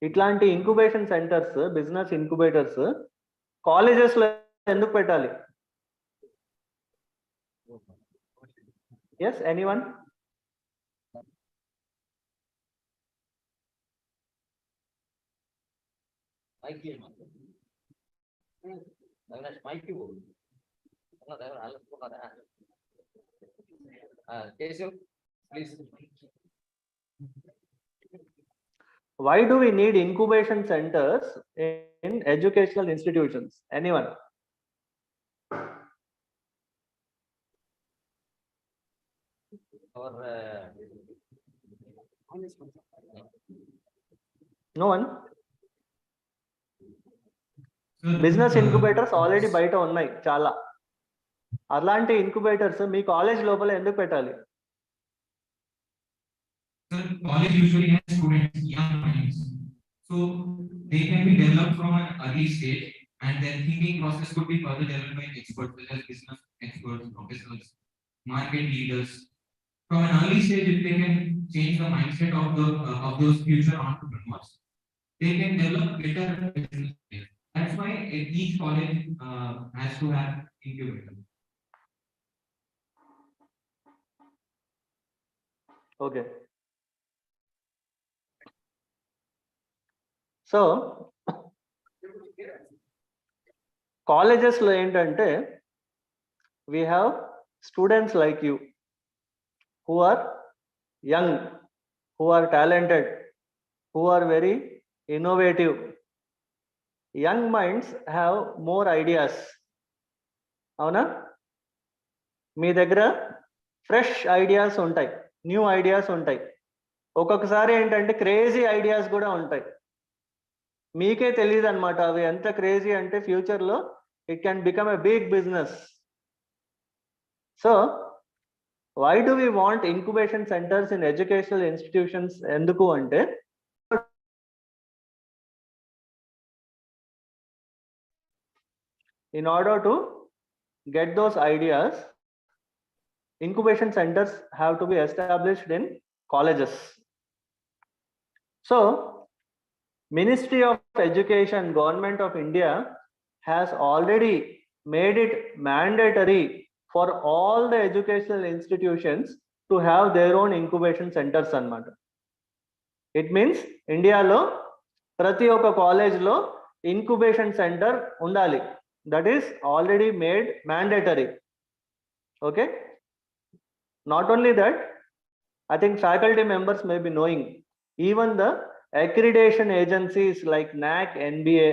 ఇట్లాంటి incubation centres, business incubators colleges లో ఎందుకు పెట్టాలి? yes, anyone? Please. Why do we need incubation centers in educational institutions? Anyone? Our No one. Sir, business incubators already బయట ఉన్నాయి చాలా. అలాంటి incubators మీ college లోపల ఎందుకు పెట్టాలి? Sir, college usually has students, young minds. So they can be developed from an early stage, and their thinking process could be further developed by experts such as business experts, professors, market leaders. From an early stage, if they can change the mindset of those future entrepreneurs, they can develop better business ideas. That's why each college has to have incubator. Okay. So కాలేజెస్లో ఏంటంటే we have students like you who are young, who are talented, who are very innovative. Young minds have more ideas. అవునా? మీ దగ్గర fresh ideas ఉంటాయి, new ideas ఉంటాయి. ఒక్కొక్కసారి ఏంటంటే crazy ideas కూడా ఉంటాయి. మీకే తెలియదు అనమాట అవి ఎంత క్రేజీ అంటే ఫ్యూచర్లో it can become a big business. So why do we want incubation centres in educational institutions? ఎందుకు అంటే in order to get those ideas, incubation centers have to be established in colleges. So Ministry of Education, Government of India has already made it mandatory for all the educational institutions to have their own incubation centers anamata. It means India lo prati oka college lo incubation center undali. That is already made mandatory. Okay. Not only that, I think faculty members may be knowing, even the accreditation agencies like NAC, NBA,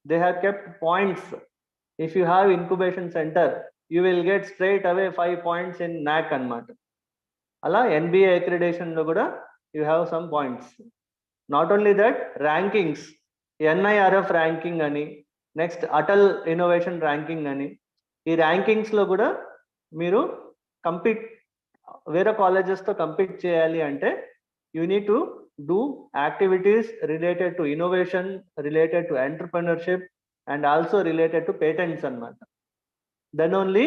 they have kept points. If you have incubation center, you will get straight away 5 points in NAC anamata. Ala NBA accreditation lo kuda you have some points. Not only that, rankings, NIRF ranking ani, next Atal innovation ranking అని, ఈ ర్యాంకింగ్స్లో కూడా మీరు వేరే కాలేజెస్తో compete చేయాలి అంటే you need to do activities related to innovation, related to entrepreneurship and also related to patents అనమాట. Then only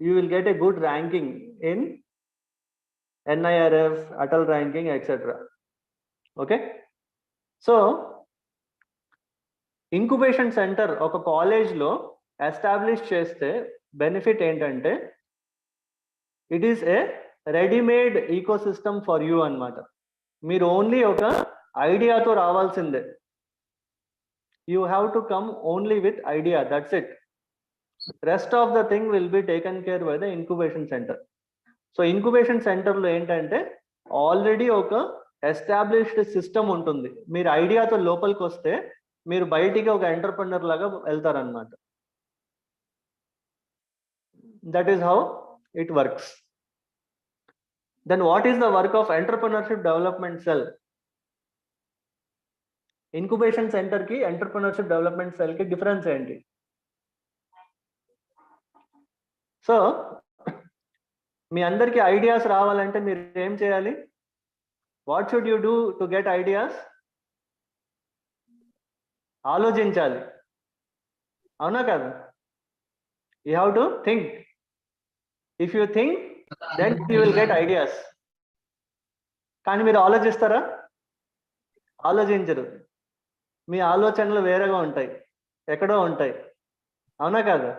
you will get a good ranking in NIRF, Atal ranking etcetera. Okay. So incubation center ఒక కాలేజ్లో establish చేస్తే benefit ఏంటంటే it is a readymade ecosystem for you అనమాట. మీరు only ఒక ఐడియాతో రావాల్సిందే. You have to come only with idea, that's it. Rest of the thing will be taken care bye the incubation centre. So incubation సెంటర్లో ఏంటంటే already ఒక established system ఉంటుంది. మీరు ఐడియాతో లోపలికి వస్తే మీరు బయటికి ఒక ఎంటర్ప్రెన్యూర్ లాగా వెళ్తారనమాట. That is how it works. Then what is the work of entrepreneurship development cell? Incubation center కి ఎంటర్ప్రెన్యూర్షిప్ డెవలప్మెంట్ సెల్ కి డిఫరెన్స్ ఏంటి? సో మీ అందరికీ ఐడియాస్ రావాలంటే మీరు ఏం చేయాలి? What should you do to get ideas? ఆలోచించాలి, అవునా కదా? You have to think. If you think then you will get ideas. కానీ మీరు ఆలోచిస్తారా? ఆలోచించరు. మీ ఆలోచనలు వేరేగా ఉంటాయి, ఎక్కడో ఉంటాయి, అవునా కదా?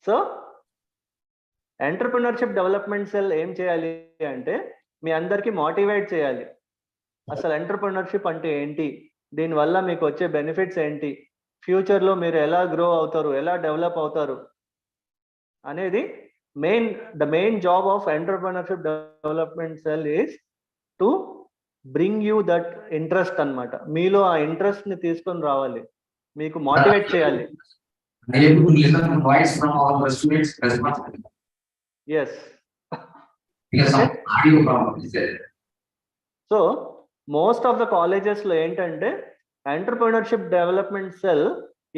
సో ఎంటర్ప్రెన్యూర్షిప్ డెవలప్మెంట్ సెల్ ఏం చేయాలి అంటే మీ అందరికీ మోటివేట్ చేయాలి. అసలు ఎంటర్ప్రెన్యూర్షిప్ అంటే ఏంటి, దీనివల్ల మీకు వచ్చే బెనిఫిట్స్ ఏంటి, ఫ్యూచర్లో మీరు ఎలా గ్రో అవుతారు, ఎలా డెవలప్ అవుతారు అనేది the main job of entrepreneurship development cell is to bring you that interest అనమాట. మీలో ఆ ఇంట్రెస్ట్ ని తీసుకొని రావాలి, మీకు మోటివేట్ చేయాలి. Yes. So most of the colleges లో ఏంటంటే entrepreneurship development cell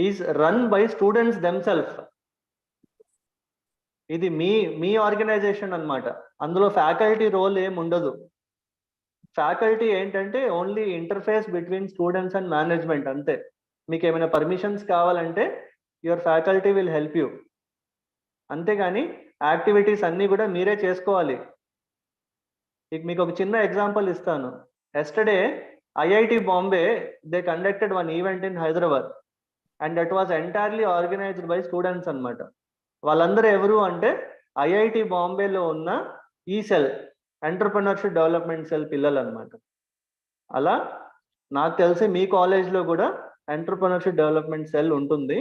is run by students themselves. ఇది మీ ఆర్గనైజేషన్ అన్నమాట. అందులో ఫ్యాకల్టీ రోల్ ఏమి ఉండదు. ఫ్యాకల్టీ ఏంటంటే only interface between students and management అంతే. మీకు ఏమైనా పర్మిషన్స్ కావాలంటే your faculty will help you. అంతేగాని యాక్టివిటీస్ అన్నీ కూడా మీరే చేసుకోవాలి. మీకు ఒక చిన్న ఎగ్జాంపుల్ ఇస్తాను. Yesterday IIT Bombay they conducted one event in Hyderabad and that was entirely organised by students అన్నమాట. వాళ్ళందరూ ఎవరు అంటే ఐఐటి బాంబేలో ఉన్న ఈ సెల్ ఎంటర్‌ప్రెన్యూర్‌షిప్ డెవలప్‌మెంట్ సెల్ పిల్లలు అన్నమాట. అలా నాకు తెలిసి మీ కాలేజ్లో కూడా ఎంటర్‌ప్రెన్యూర్‌షిప్ డెవలప్‌మెంట్ సెల్ ఉంటుంది.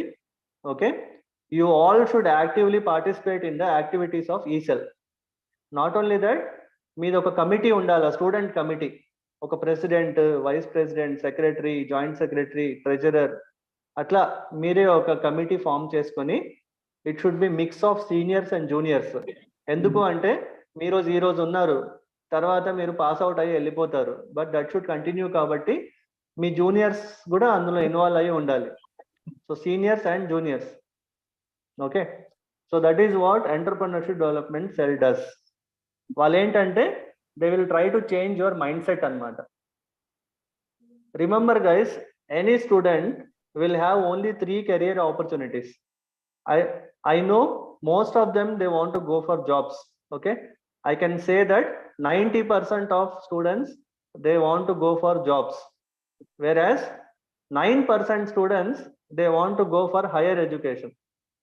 Okay, you all should actively participate in the activities of ఈ సెల్. నాట్ ఓన్లీ దట్, మీది ఒక కమిటీ ఉండాలి, స్టూడెంట్ కమిటీ. ఒక president, vice president, secretary, joint secretary, treasurer, అట్లా మీరే ఒక కమిటీ ఫామ్ చేసుకొని it should be mix of seniors and juniors. ఎందుకు అంటే మీరు ఈ రోజు ఉన్నారు, తర్వాత మీరు పాస్ అవుట్ అయ్యి వెళ్ళిపోతారు. బట్ దట్ షుడ్ కంటిన్యూ కాబట్టి మీ జూనియర్స్ కూడా అందులో ఇన్వాల్వ్ అయ్యి ఉండాలి. So seniors and juniors. Okay, so that is what entrepreneurship development cell does. వాళ్ళు ఏంటంటే they will try to change your mindset అన్నమాట. Remember guys, any student will have only 3 career opportunities. I know most of them they want to go for jobs. Okay, I can say that 90% of students they want to go for jobs, whereas 9% students they want to go for higher education,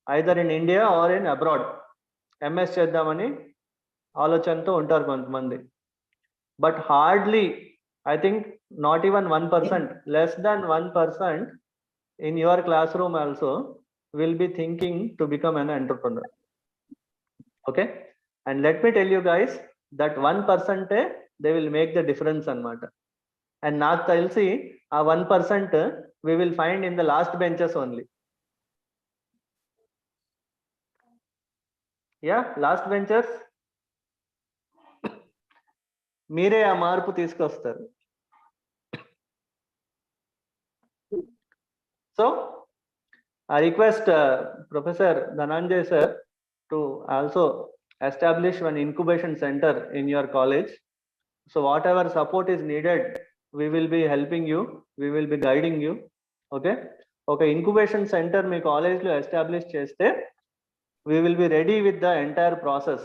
either in India or in abroad. MS చేద్దామని ఆలోచనతో ఉంటారు కొంతమంది. But hardly I think not even 1%, less than 1% in your classroom also will be thinking to become an entrepreneur. Okay, and let me tell you guys that 1% they will make the difference anamata. And నాకు తెలిసి ఆ 1% we will find in the last benches only. Yeah, last benchers మీరే ఆ మార్పు తీసుకొస్తారు. So I request Professor Dhananjay sir to also establish one incubation center in your college. So whatever support is needed, we will be helping you, we will be guiding you. Okay, okay, incubation center మీ కాలేజ్లో establish చేస్తే we will be ready with the entire process.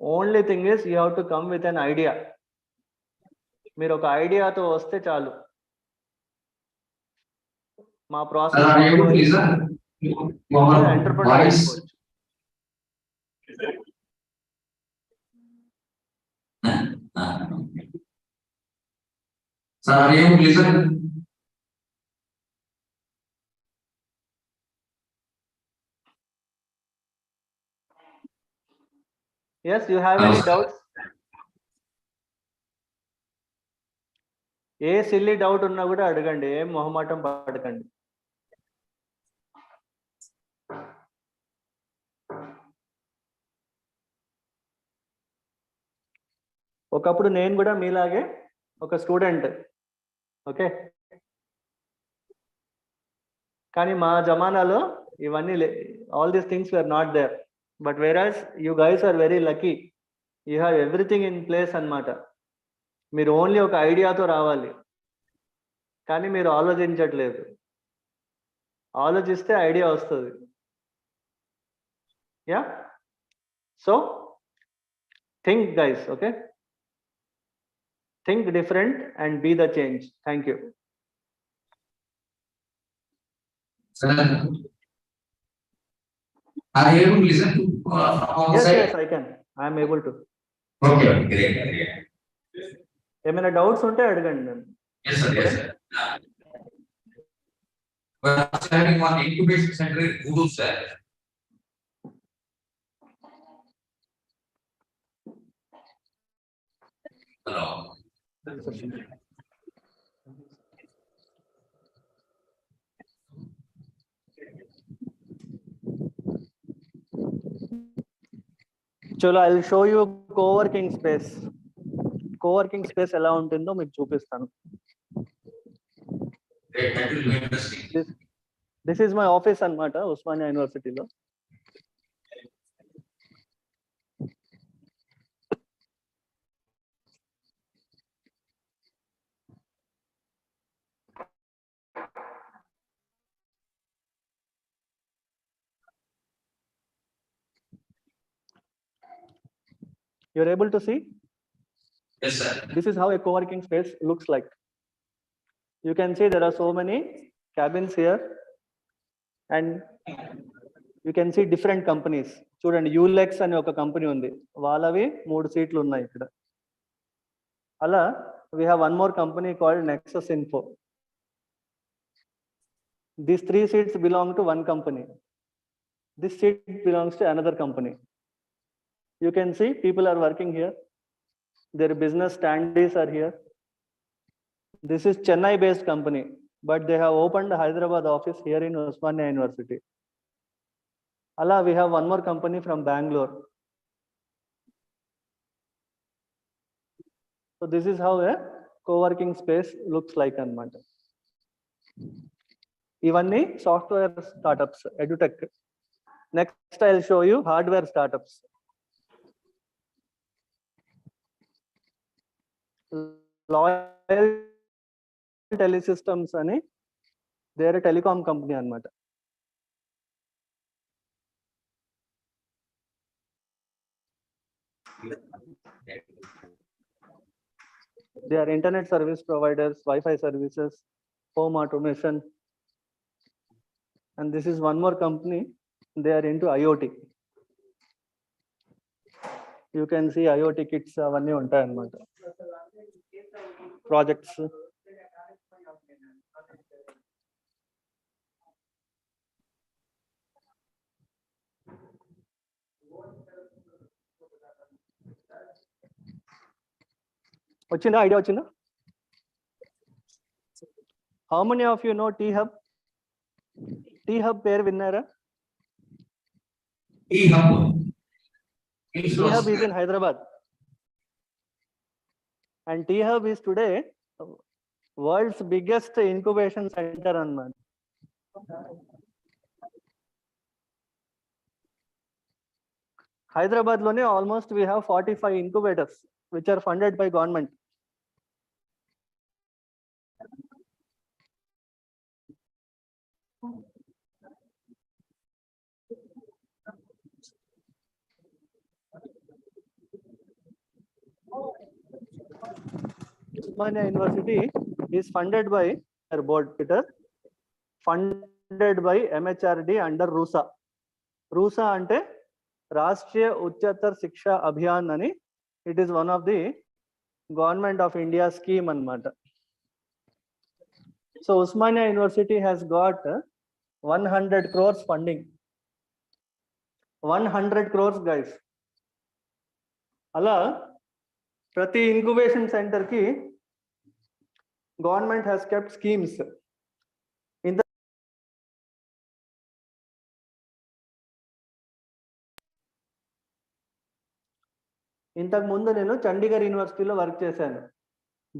Only thing is you have to come with an idea. మీరు ఒక ఐడియాతో వస్తే చాలు. మా process entrepreneur. Sir, are you able to listen? Yes, you have any doubts? A silly doubt ఉన్నా కూడా అడగండి, ఏం మొహమాటం పడకండి. ఒకప్పుడు నేను కూడా మీలాగే ఒక స్టూడెంట్. ఓకే, కానీ మా జమానాలో ఇవన్నీ all these things were not there. But whereas you guys are very lucky, you have everything in place అన్నమాట. మీరు ఓన్లీ ఒక ఐడియాతో రావాలి, కానీ మీరు ఆలోచించట్లేదు. ఆలోచిస్తే ఐడియా వస్తుంది. Yeah, so think guys. Okay, think different and be the change. Thank you. Sir, are you able to listen to on the Yes, side? yes, I can. I am able to. Okay, great, great. ఏమైనా doubts ఉంటే అడగండి నన్ను. Yes, sir, yes, sir. We are having one incubation center in Google, sir. Hello. చలో, I will show you coworking space. Coworking space ఎలా ఉంటుందో మీకు చూపిస్తాను. That will be interesting. This is my office anamata, Osmania University lo. You're able to see? Yes, sir. This is how a co-working space looks like. You can see there are so many cabins here, and you can see different companies. చూడండి యూలెక్స్ అనే ఒక company ఉంది, వాళ్ళవి 3 సీట్లు ఉన్నాయి ఇక్కడ. అలా we have one more company called Nexus Info. These 3 seats belong to one company. This seat belongs to another company. You can see people are working here. Their business standees are here. This is Chennai based company, but they have opened a Hyderabad office here in Osmania University. Allah, we have one more company from Bangalore. So this is how a co-working space looks like anamata. Ivanni software startups, edutech. Next I'll show you hardware startups. Loyal Telesystems ani, they are a telecom company anamata. They are internet service providers, Wi-Fi services, home automation. And this is one more company, they are into IoT. You can see IoT kits avanni untayi anamata. Projects. వచ్చిందా idea వచ్చిందా? How many of you know T-Hub? T-Hub పేరు విన్నారా? T-Hub. T-Hub is in Hyderabad. And T-Hub is today world's biggest incubation center anamata. Hyderabad lone almost we have 45 incubators which are funded by government. Osmania University is funded by their board, Peter, funded by MHRD under RUSA. RUSA ante Rashtriya Uchchatar Shiksha Abhiyan ani. It is one of the Government of India scheme anamata. So Osmania University has got 100 crores funding. 100 crores guys. Ala prati incubation center ki government has kept schemes. ఇంతకు ముందు నేను చండీగఢ్ యూనివర్సిటీలో work చేశాను.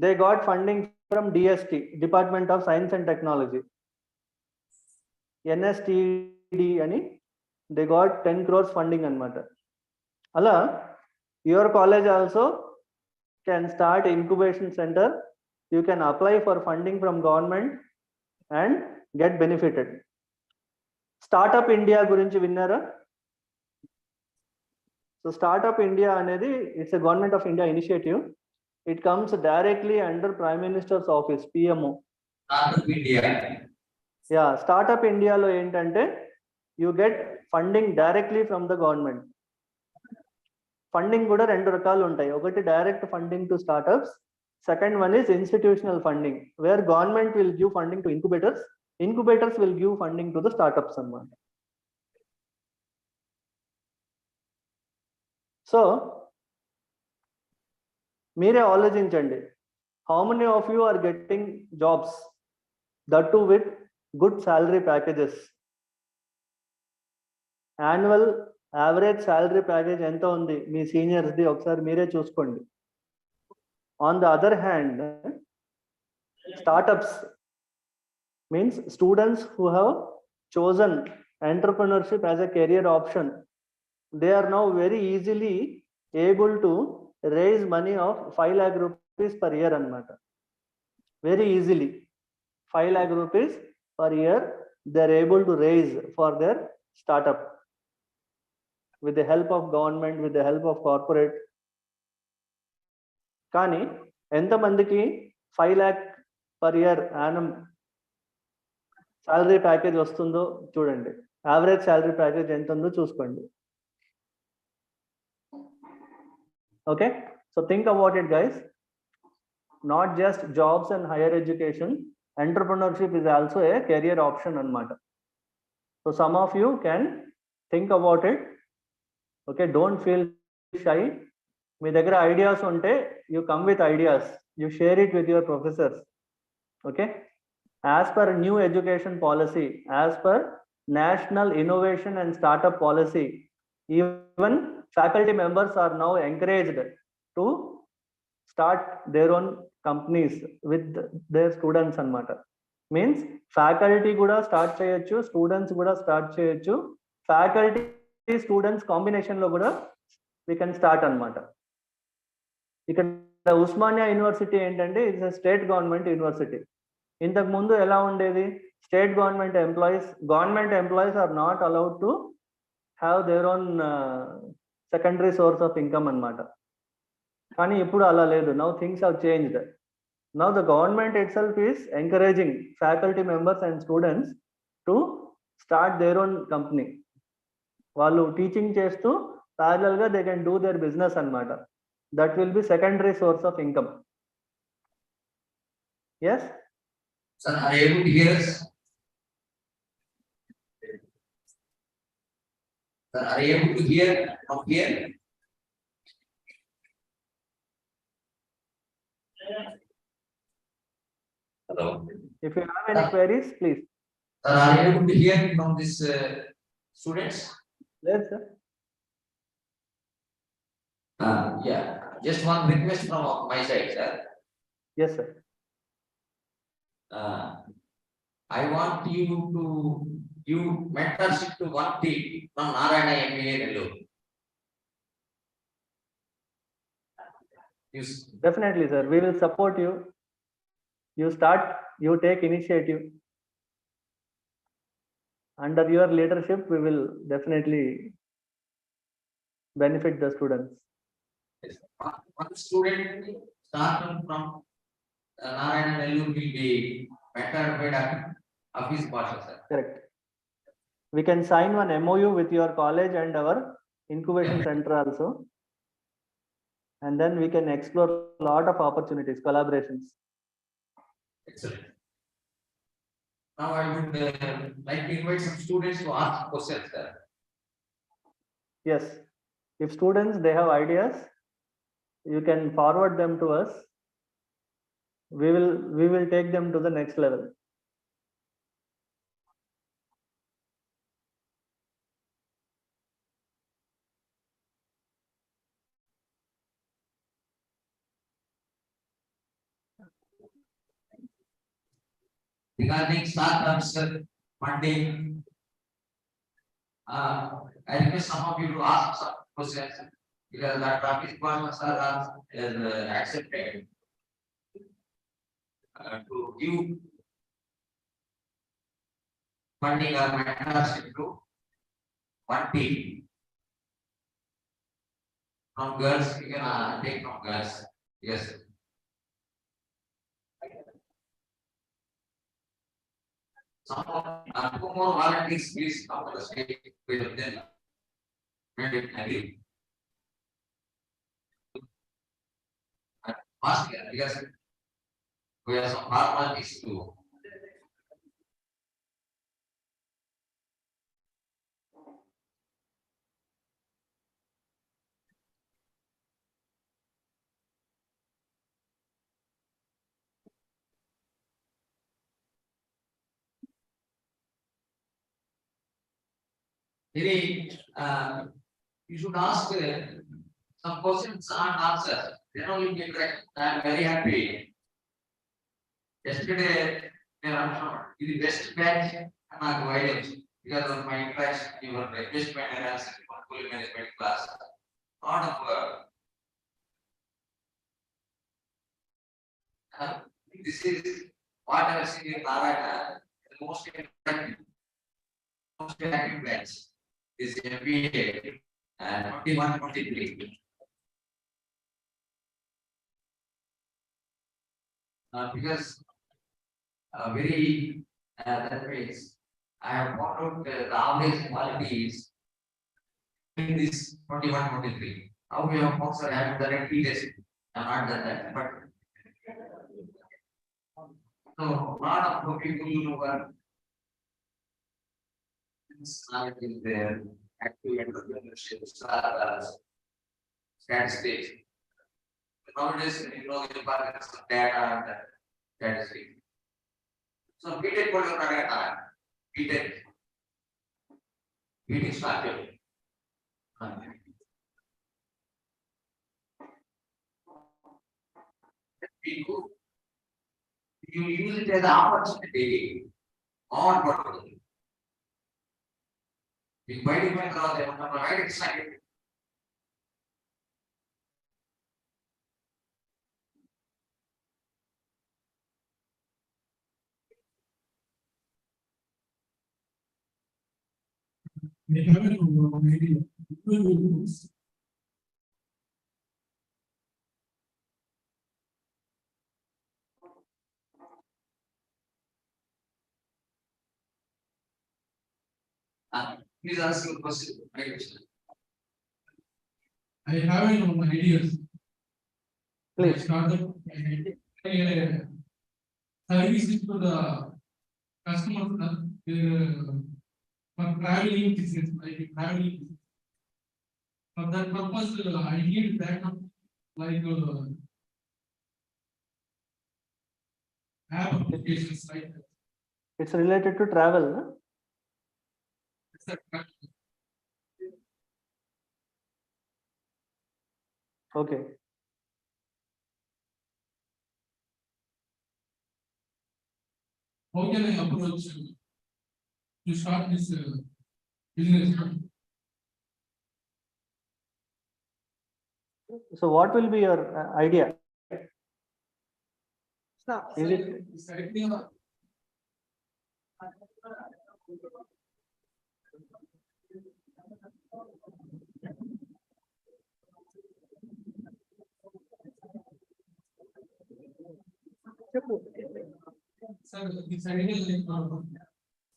They got funding from DST, department of science and technology. NSTD అని they got 10 crores funding అనమాట. అలా your college also can start incubation center. You can apply for funding from government and get benefited. Startup India గురించి విన్నారా? So Startup India anedi, it's a Government of India initiative. It comes directly under Prime Minister's office, PMO. Startup India. Yeah, Startup India lo entante you get funding directly from the government. Funding kuda rendu rakalu untayi. Okati direct funding to startups. Second one is institutional funding, where government will give funding to incubators. Incubators will give funding to the startups anamata. So, మీరే ఆలోచించండి, how many of you are getting jobs, that too with good salary packages? Annual average salary package ఎంత ఉంది మీ సీనియర్స్ది ఒకసారి మీరే చూసుకోండి. On the other hand, startups, means students who have chosen entrepreneurship as a career option, they are now very easily able to raise money of 5 lakh rupees per year anamata. Very easily 5 lakh rupees per year they are able to raise for their startup with the help of government, with the help of corporate. కానీ ఎంతమందికి 5 lakh per year యానం salary package వస్తుందో చూడండి. Average salary package ఎంత ఉందో చూసుకోండి. Okay, so think about it, guys. Not just jobs and higher education, entrepreneurship is also a career option anamata. So some of you can think about it. Okay, don't feel shy. మీ దగ్గర ideas ఉంటే you come with ideas, you share it with your professors. Okay, as per new education policy, as per national innovation and startup policy, even faculty members are now encouraged to start their own companies with their students anamata. Means faculty kuda start cheyochu, students kuda start cheyochu, faculty students combination lo kuda we can start anamata. ఇక్కడ Osmania university ఏంటంటే it's a state government university. ఇంతకు ముందు ఎలా ఉండేది, state government employees are not allowed to have their own secondary source of income అన్నమాట. కానీ ఇప్పుడు అలా లేదు. Now things have changed. Now the government itself is encouraging faculty members and students to start their own company. వాళ్ళు teaching చేస్తూ parallel గా they can do their business అన్నమాట. That will be secondary source of income. Yes? Sir, are you able to hear us? Sir, are you able to hear from here? Hello. If you have any queries, please. Sir, are you able to hear from these students? Yes, sir. Yeah, just one request from my side, sir. Yes, sir. I want you to give mentorship to one team from Narayana MBA Nellore. Definitely, sir. We will support you. You start, you take initiative. Under your leadership, we will definitely benefit the students. One student starting from Narayana Nellore will be better of his passion, sir. Correct. We can sign one MOU with your college and our incubation center also. And then we can explore a lot of opportunities, collaborations. Excellent. Now I would like to invite some students to ask questions, sir. Yes. If students, they have ideas, you can forward them to us. We will take them to the next level. Regarding startups, funding, I request some of you to ask some questions because that traffic partner sir has accepted to give funding or mentorship to one team. From girls, you can take from girls. Yes. Some two more volunteers, please come to the stage with them. Maybe. Last year, because we have some formalities to. Maybe you should ask some questions and answers. Then only get correct. I am very happy. Yesterday, Then I'm sure ఇది best batch నాకు idea వచ్చింది. Because of my interest in your investment analysis, portfolio management class. Lot of this is what I have seen in Narayana, the most active batch is MBA and 21-23. Because very that means I have found out the average qualities in this 21-23. How we have folks are having done a test. I'm not done that, but so lot of people who are is there, active entrepreneurship, statistics. Nowadays, you know, the importance of data and statistics. So BTech what you are BTech started. You use it as an opportunity on purpose. You might even call them right excited. Please ask your question. I have an ideas. Please. Started services to the customers for traveling business, like traveling. For that purpose, I need backup like app applications like that. It's related to travel, no? Okay. How can I approach to start this business? So what will be your idea? Is it Sir, this idea like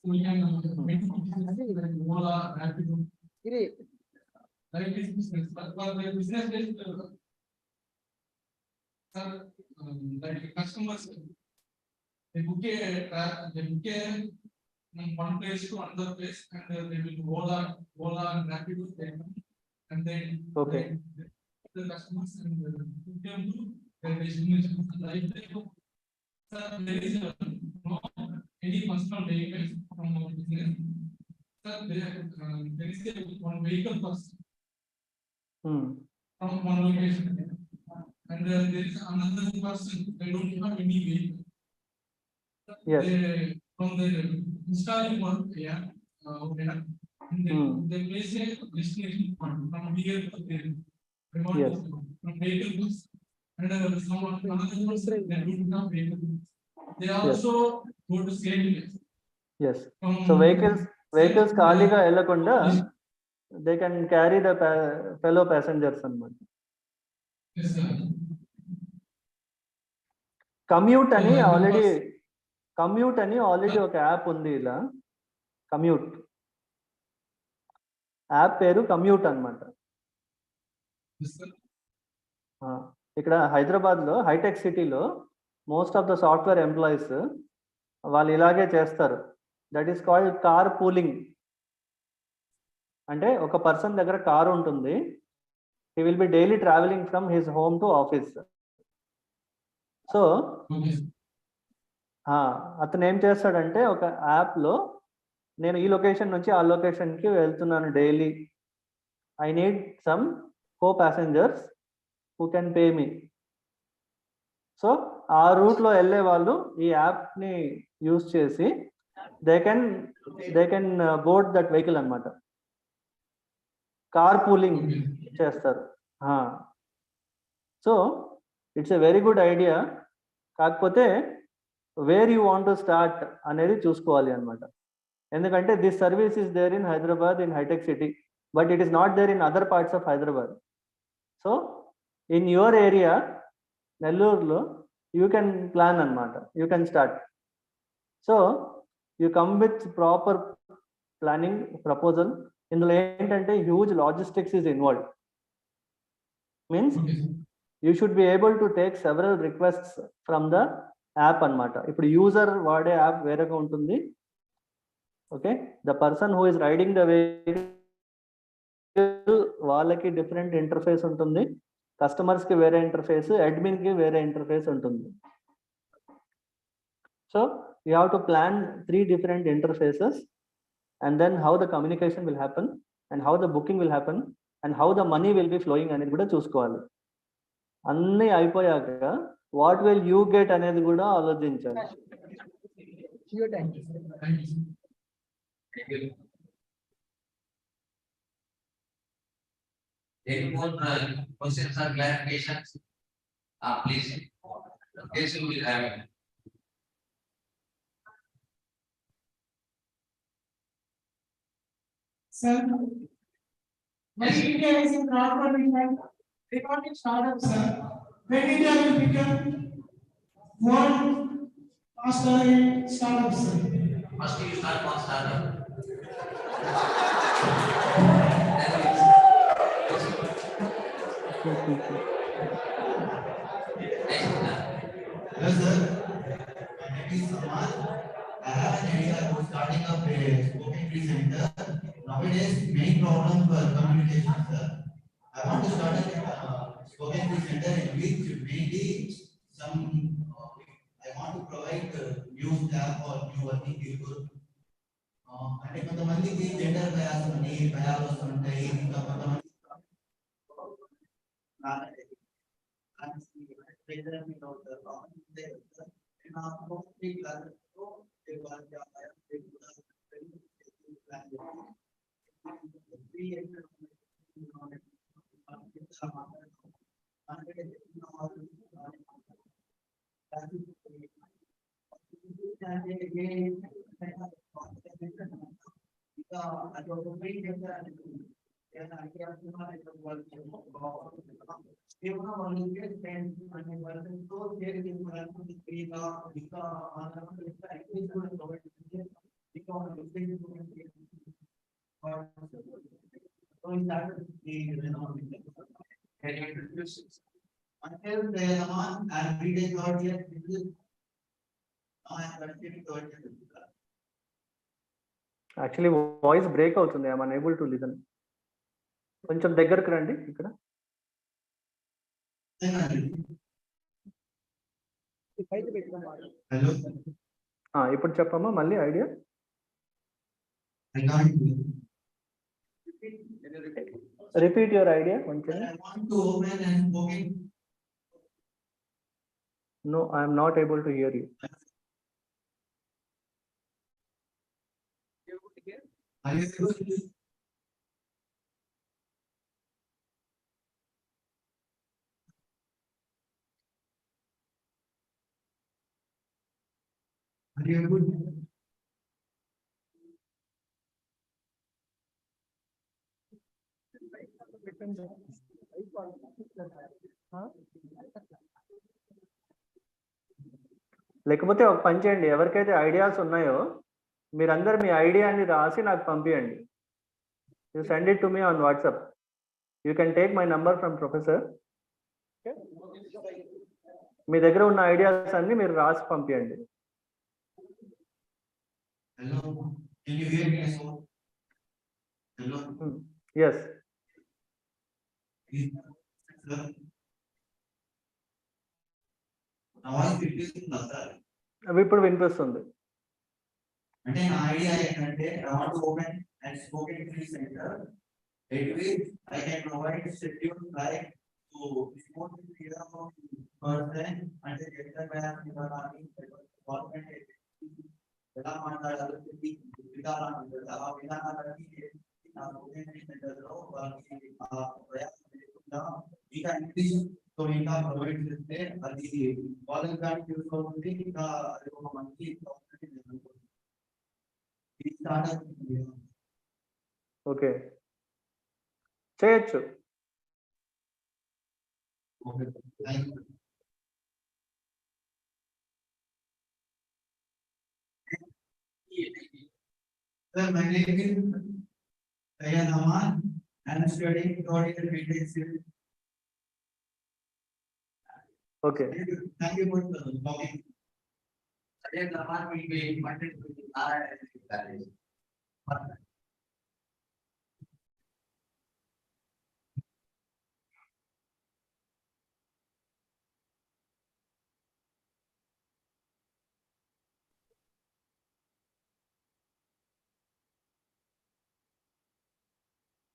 we can make business like Ola, Rapido, like this business, but for the business is sir, like customers, they book one place to another place, and they will Ola and Rapido, and then Okay. the customers and them to their destination. Like sir, there is no any personal vehicles from our business. Sir, there is one vehicle first from one location, and there is another person. They don't have any vehicle. Yes. From the installing one, and they place a destination point from here to there. Yes. From vehicle bus, and someone another person they don't have vehicle. They also go to same place. Yes. So vehicles ఖాళీగా వెళ్ళకుండా they can carry the fellow passengers అన్నమాట. Yes, sir. Commute అని already ఒక app ఉంది. ఇలా commute app పేరు commute అన్నమాట. Yes, sir. ఇక్కడ హైదరాబాద్ లో హైటెక్ సిటీలో most of the software employees వాళ్ళు ఇలాగే చేస్తారు. That is called car pooling. అంటే ఒక పర్సన్ దగ్గర కారు ఉంటుంది. He will be daily travelling from his home to office. So అతను ఏం చేస్తాడంటే ఒక యాప్ లో నేను ఈ లొకేషన్ నుంచి ఆ లొకేషన్ కి వెళ్తున్నాను daily. I need some co passengers who can pay me. So ఆ రూట్ లో వెళ్ళే వాళ్ళు ఈ యాప్ ని యూజ్ చేసి they can board that vehicle అన్నమాట. కార్ పూలింగ్ చేస్తారు. So it's a very good idea. కాకపోతే where you want to start అనేది చూసుకోవాలి అన్నమాట. ఎందుకంటే this service is there in Hyderabad, in hitech city, but it is not there in other parts of Hyderabad. So in your area నెల్లూరులో you can plan అన్నమాట, you can start. So you come with proper planning proposal. ఇందులో ఏంటంటే huge logistics is involved. Means you should be able to take several requests from the app అన్నమాట. ఇప్పుడు user వాడే app వేరేగా ఉంటుంది. Okay, the person who is riding the vehicle వాళ్ళకి different interface ఉంటుంది, customers కి వేరే ఇంటర్ఫేస్, అడ్మిన్ కి వేరే ఇంటర్ఫేస్ ఉంటుంది. So you have to plan 3 different interfaces, and then how the communication will happen, and how the booking will happen, and how the money will be flowing అనేది కూడా చూసుకోవాలి. అన్నీ అయిపోయాక వాట్ విల్ యూ గెట్ అనేది కూడా ఆలోచించాలి. Thank you. Any more questions or clarifications? Please. Yes, you will have it. Sir, when India is in proper economic startup, sir, when India will become world master in startups, sir. First you start one startup. Hello sir, my name is Samad. I have an idea about starting up a spoken tree center. Nowadays, main problem for communication, sir. I want to start a spoken tree center in which mainly some I want to provide new staff or new working people. అంటే కొంతమందికి gender bias అని భయాలు వస్తుంటాయి. ఇంకా కొంతమంది until the one and read a third year, I am continuing third year. Actually voice break అవుతుంది. I'm unable to listen. కొంచెం దగ్గరకు రండి ఇక్కడ. Hello. ఇప్పుడు చెప్పమ్మా మళ్ళీ idea. I can't repeat your idea కొంచెం. I want to open and spoken. No, I am not able to hear you. Are you able to? Are you able to? లేకపోతే ఒక పని చేయండి, ఎవరికైతే ఐడియాస్ ఉన్నాయో మీరందరూ మీ ఐడియాని రాసి నాకు పంపించండి. You send it to me on WhatsApp. You can take my number from professor. మీ దగ్గర ఉన్న ఐడియాస్ అన్ని మీరు రాసి పంపించండి. Hello. Can you hear me? Hello. Yes. Sir. నా వాయిస్ వినిపిస్తుందా సార్? అవి ఇప్పుడు వినిపిస్తుంది. అంటే నా ఐడియా ఏంటంటే I want to open and spoken tree center. At which I can provide schedule like So if you want to hear about person and the gender bias in the army, government ఎలా మాట్లాడాలో చెప్పి విధానాలు ఉంటుంది. ఆ విధానాలకి నా coordination సెంటర్లో వాళ్ళకి ప్రయాసం లేకుండా ఇంకా ఇంగ్లీష్ తో ఇంకా ప్రొవైడ్ చేస్తే అది వాళ్ళకి కానీ యూస్ అవుతుంది. ఇంకా అది ఒక మంచి ఇది స్టార్ట్ అవుతుంది. ఓకే, చేయొచ్చు. Okay, thank you. Sir, my name is Sayyid Ahmad. I am studying theoretical meditation. Okay. Thank you for talking. Sayyid Ahmad will be invited to the RIS.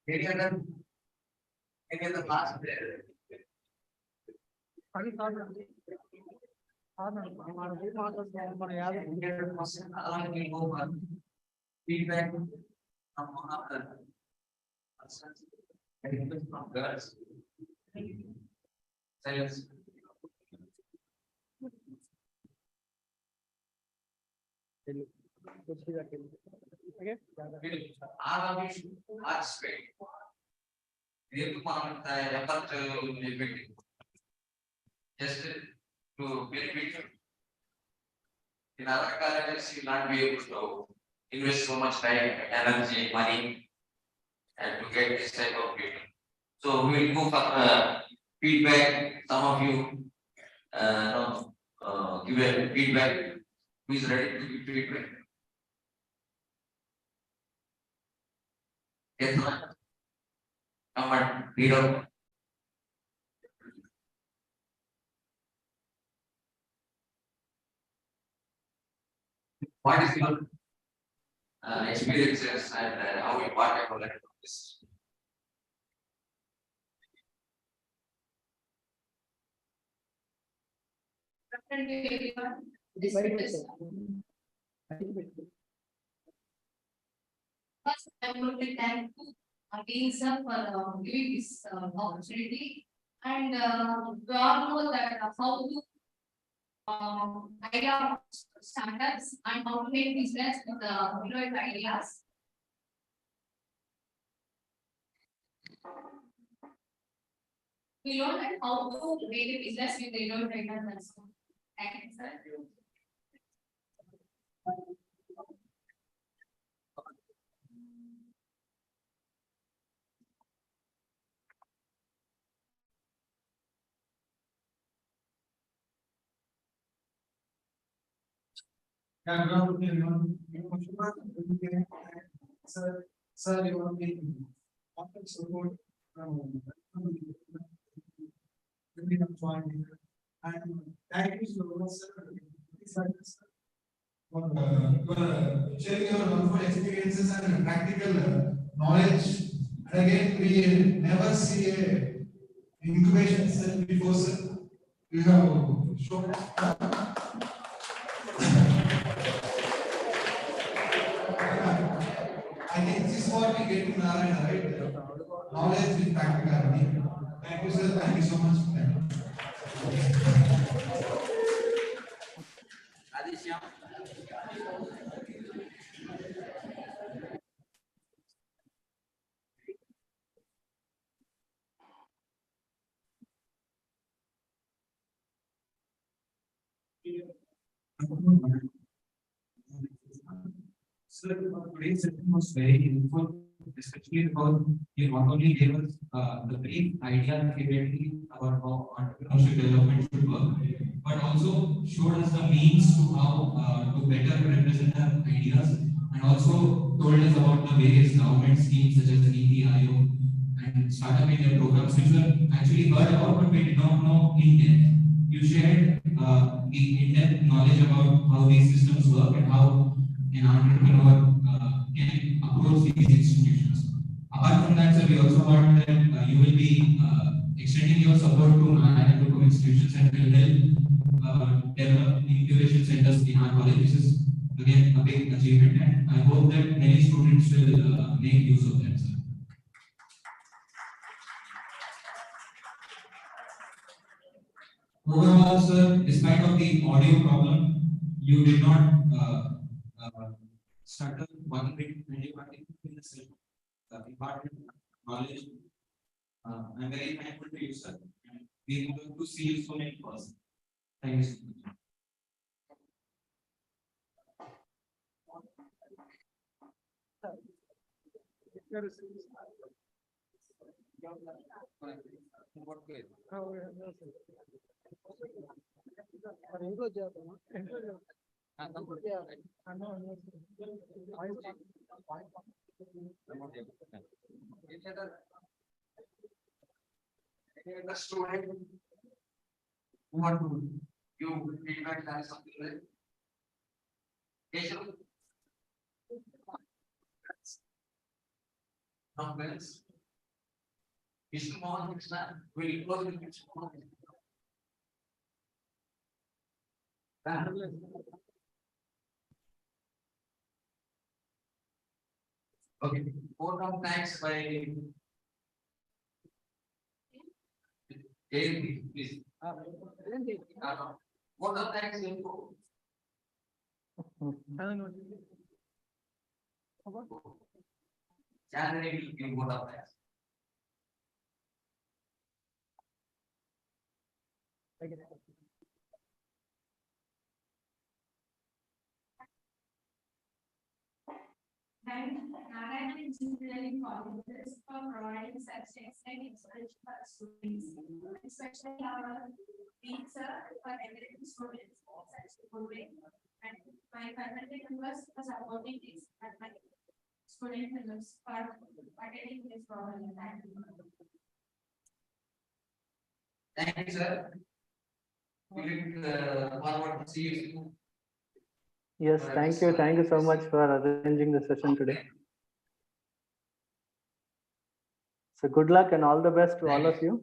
Any other class there? Feedback from one of the persons, from girls. Silence. All of you should participate. Effort just to benefit. In other colleges, you will not be able to invest so much time, energy, money, and to get this type of people. So we will go for feedback. Some of you give a feedback. Who is ready to give feedback? Yes, ma'am. Come on, read out. What is your experiences and how you what have you learned from this? First, I would like to thank again sir for giving this opportunity. And we all know that how to idea of startups and how to make business with the innovative ideas. We learned how to make a business with the innovative ideas. Thank you, sir. Sir, you want me to support from joining and thank you so much, sir. For sharing your wonderful experiences and practical knowledge. And again, we never see a incubation cell before, sir. You have shown. I think this is what we get in Narayana, right? Knowledge with practicality. Thank you, sir. Thank you so much. Sir, today's session was very helpful, especially because you not only gave us the brief idea clearly about how entrepreneurship development should work, but also showed us the means to how to better represent our ideas, and also told us about the various government schemes such as NITI Aayog and Startup India programs, which were actually heard about but we did not know in depth. You shared the in-depth knowledge about how these systems work and how an entrepreneur can approach these institutions. Apart from that, sir, we also heard that you will be extending your support to Narayan Group of institutions and will help develop incubation centers in our college. This is again a big achievement, and I hope that many students will make use of that, sir. Overall, sir, despite of the audio problem, you did not stutter 1 minute when you participated in the session. Important knowledge. I'm very thankful to you, sir. And we hope to see you soon in person. Thank you so much. Any other student who want to give feedback or something like? Keshav? No friends? Mr. Mohan Krishna will close with Mr. Mohan. Okay, vote of thanks by Jayant, please. Vote of thanks info. January will give vote of thanks. Thank Narayan Engineering Colleges for providing such excellent inspiration for students, especially our teacher for encouraging students for such good way. And my faculty members for supporting this and my student members for attending this program. Thank you. Thank you, sir. We look forward to see you soon. Yes, thank you. Thank you so much for arranging the session today. So good luck and all the best to all of you.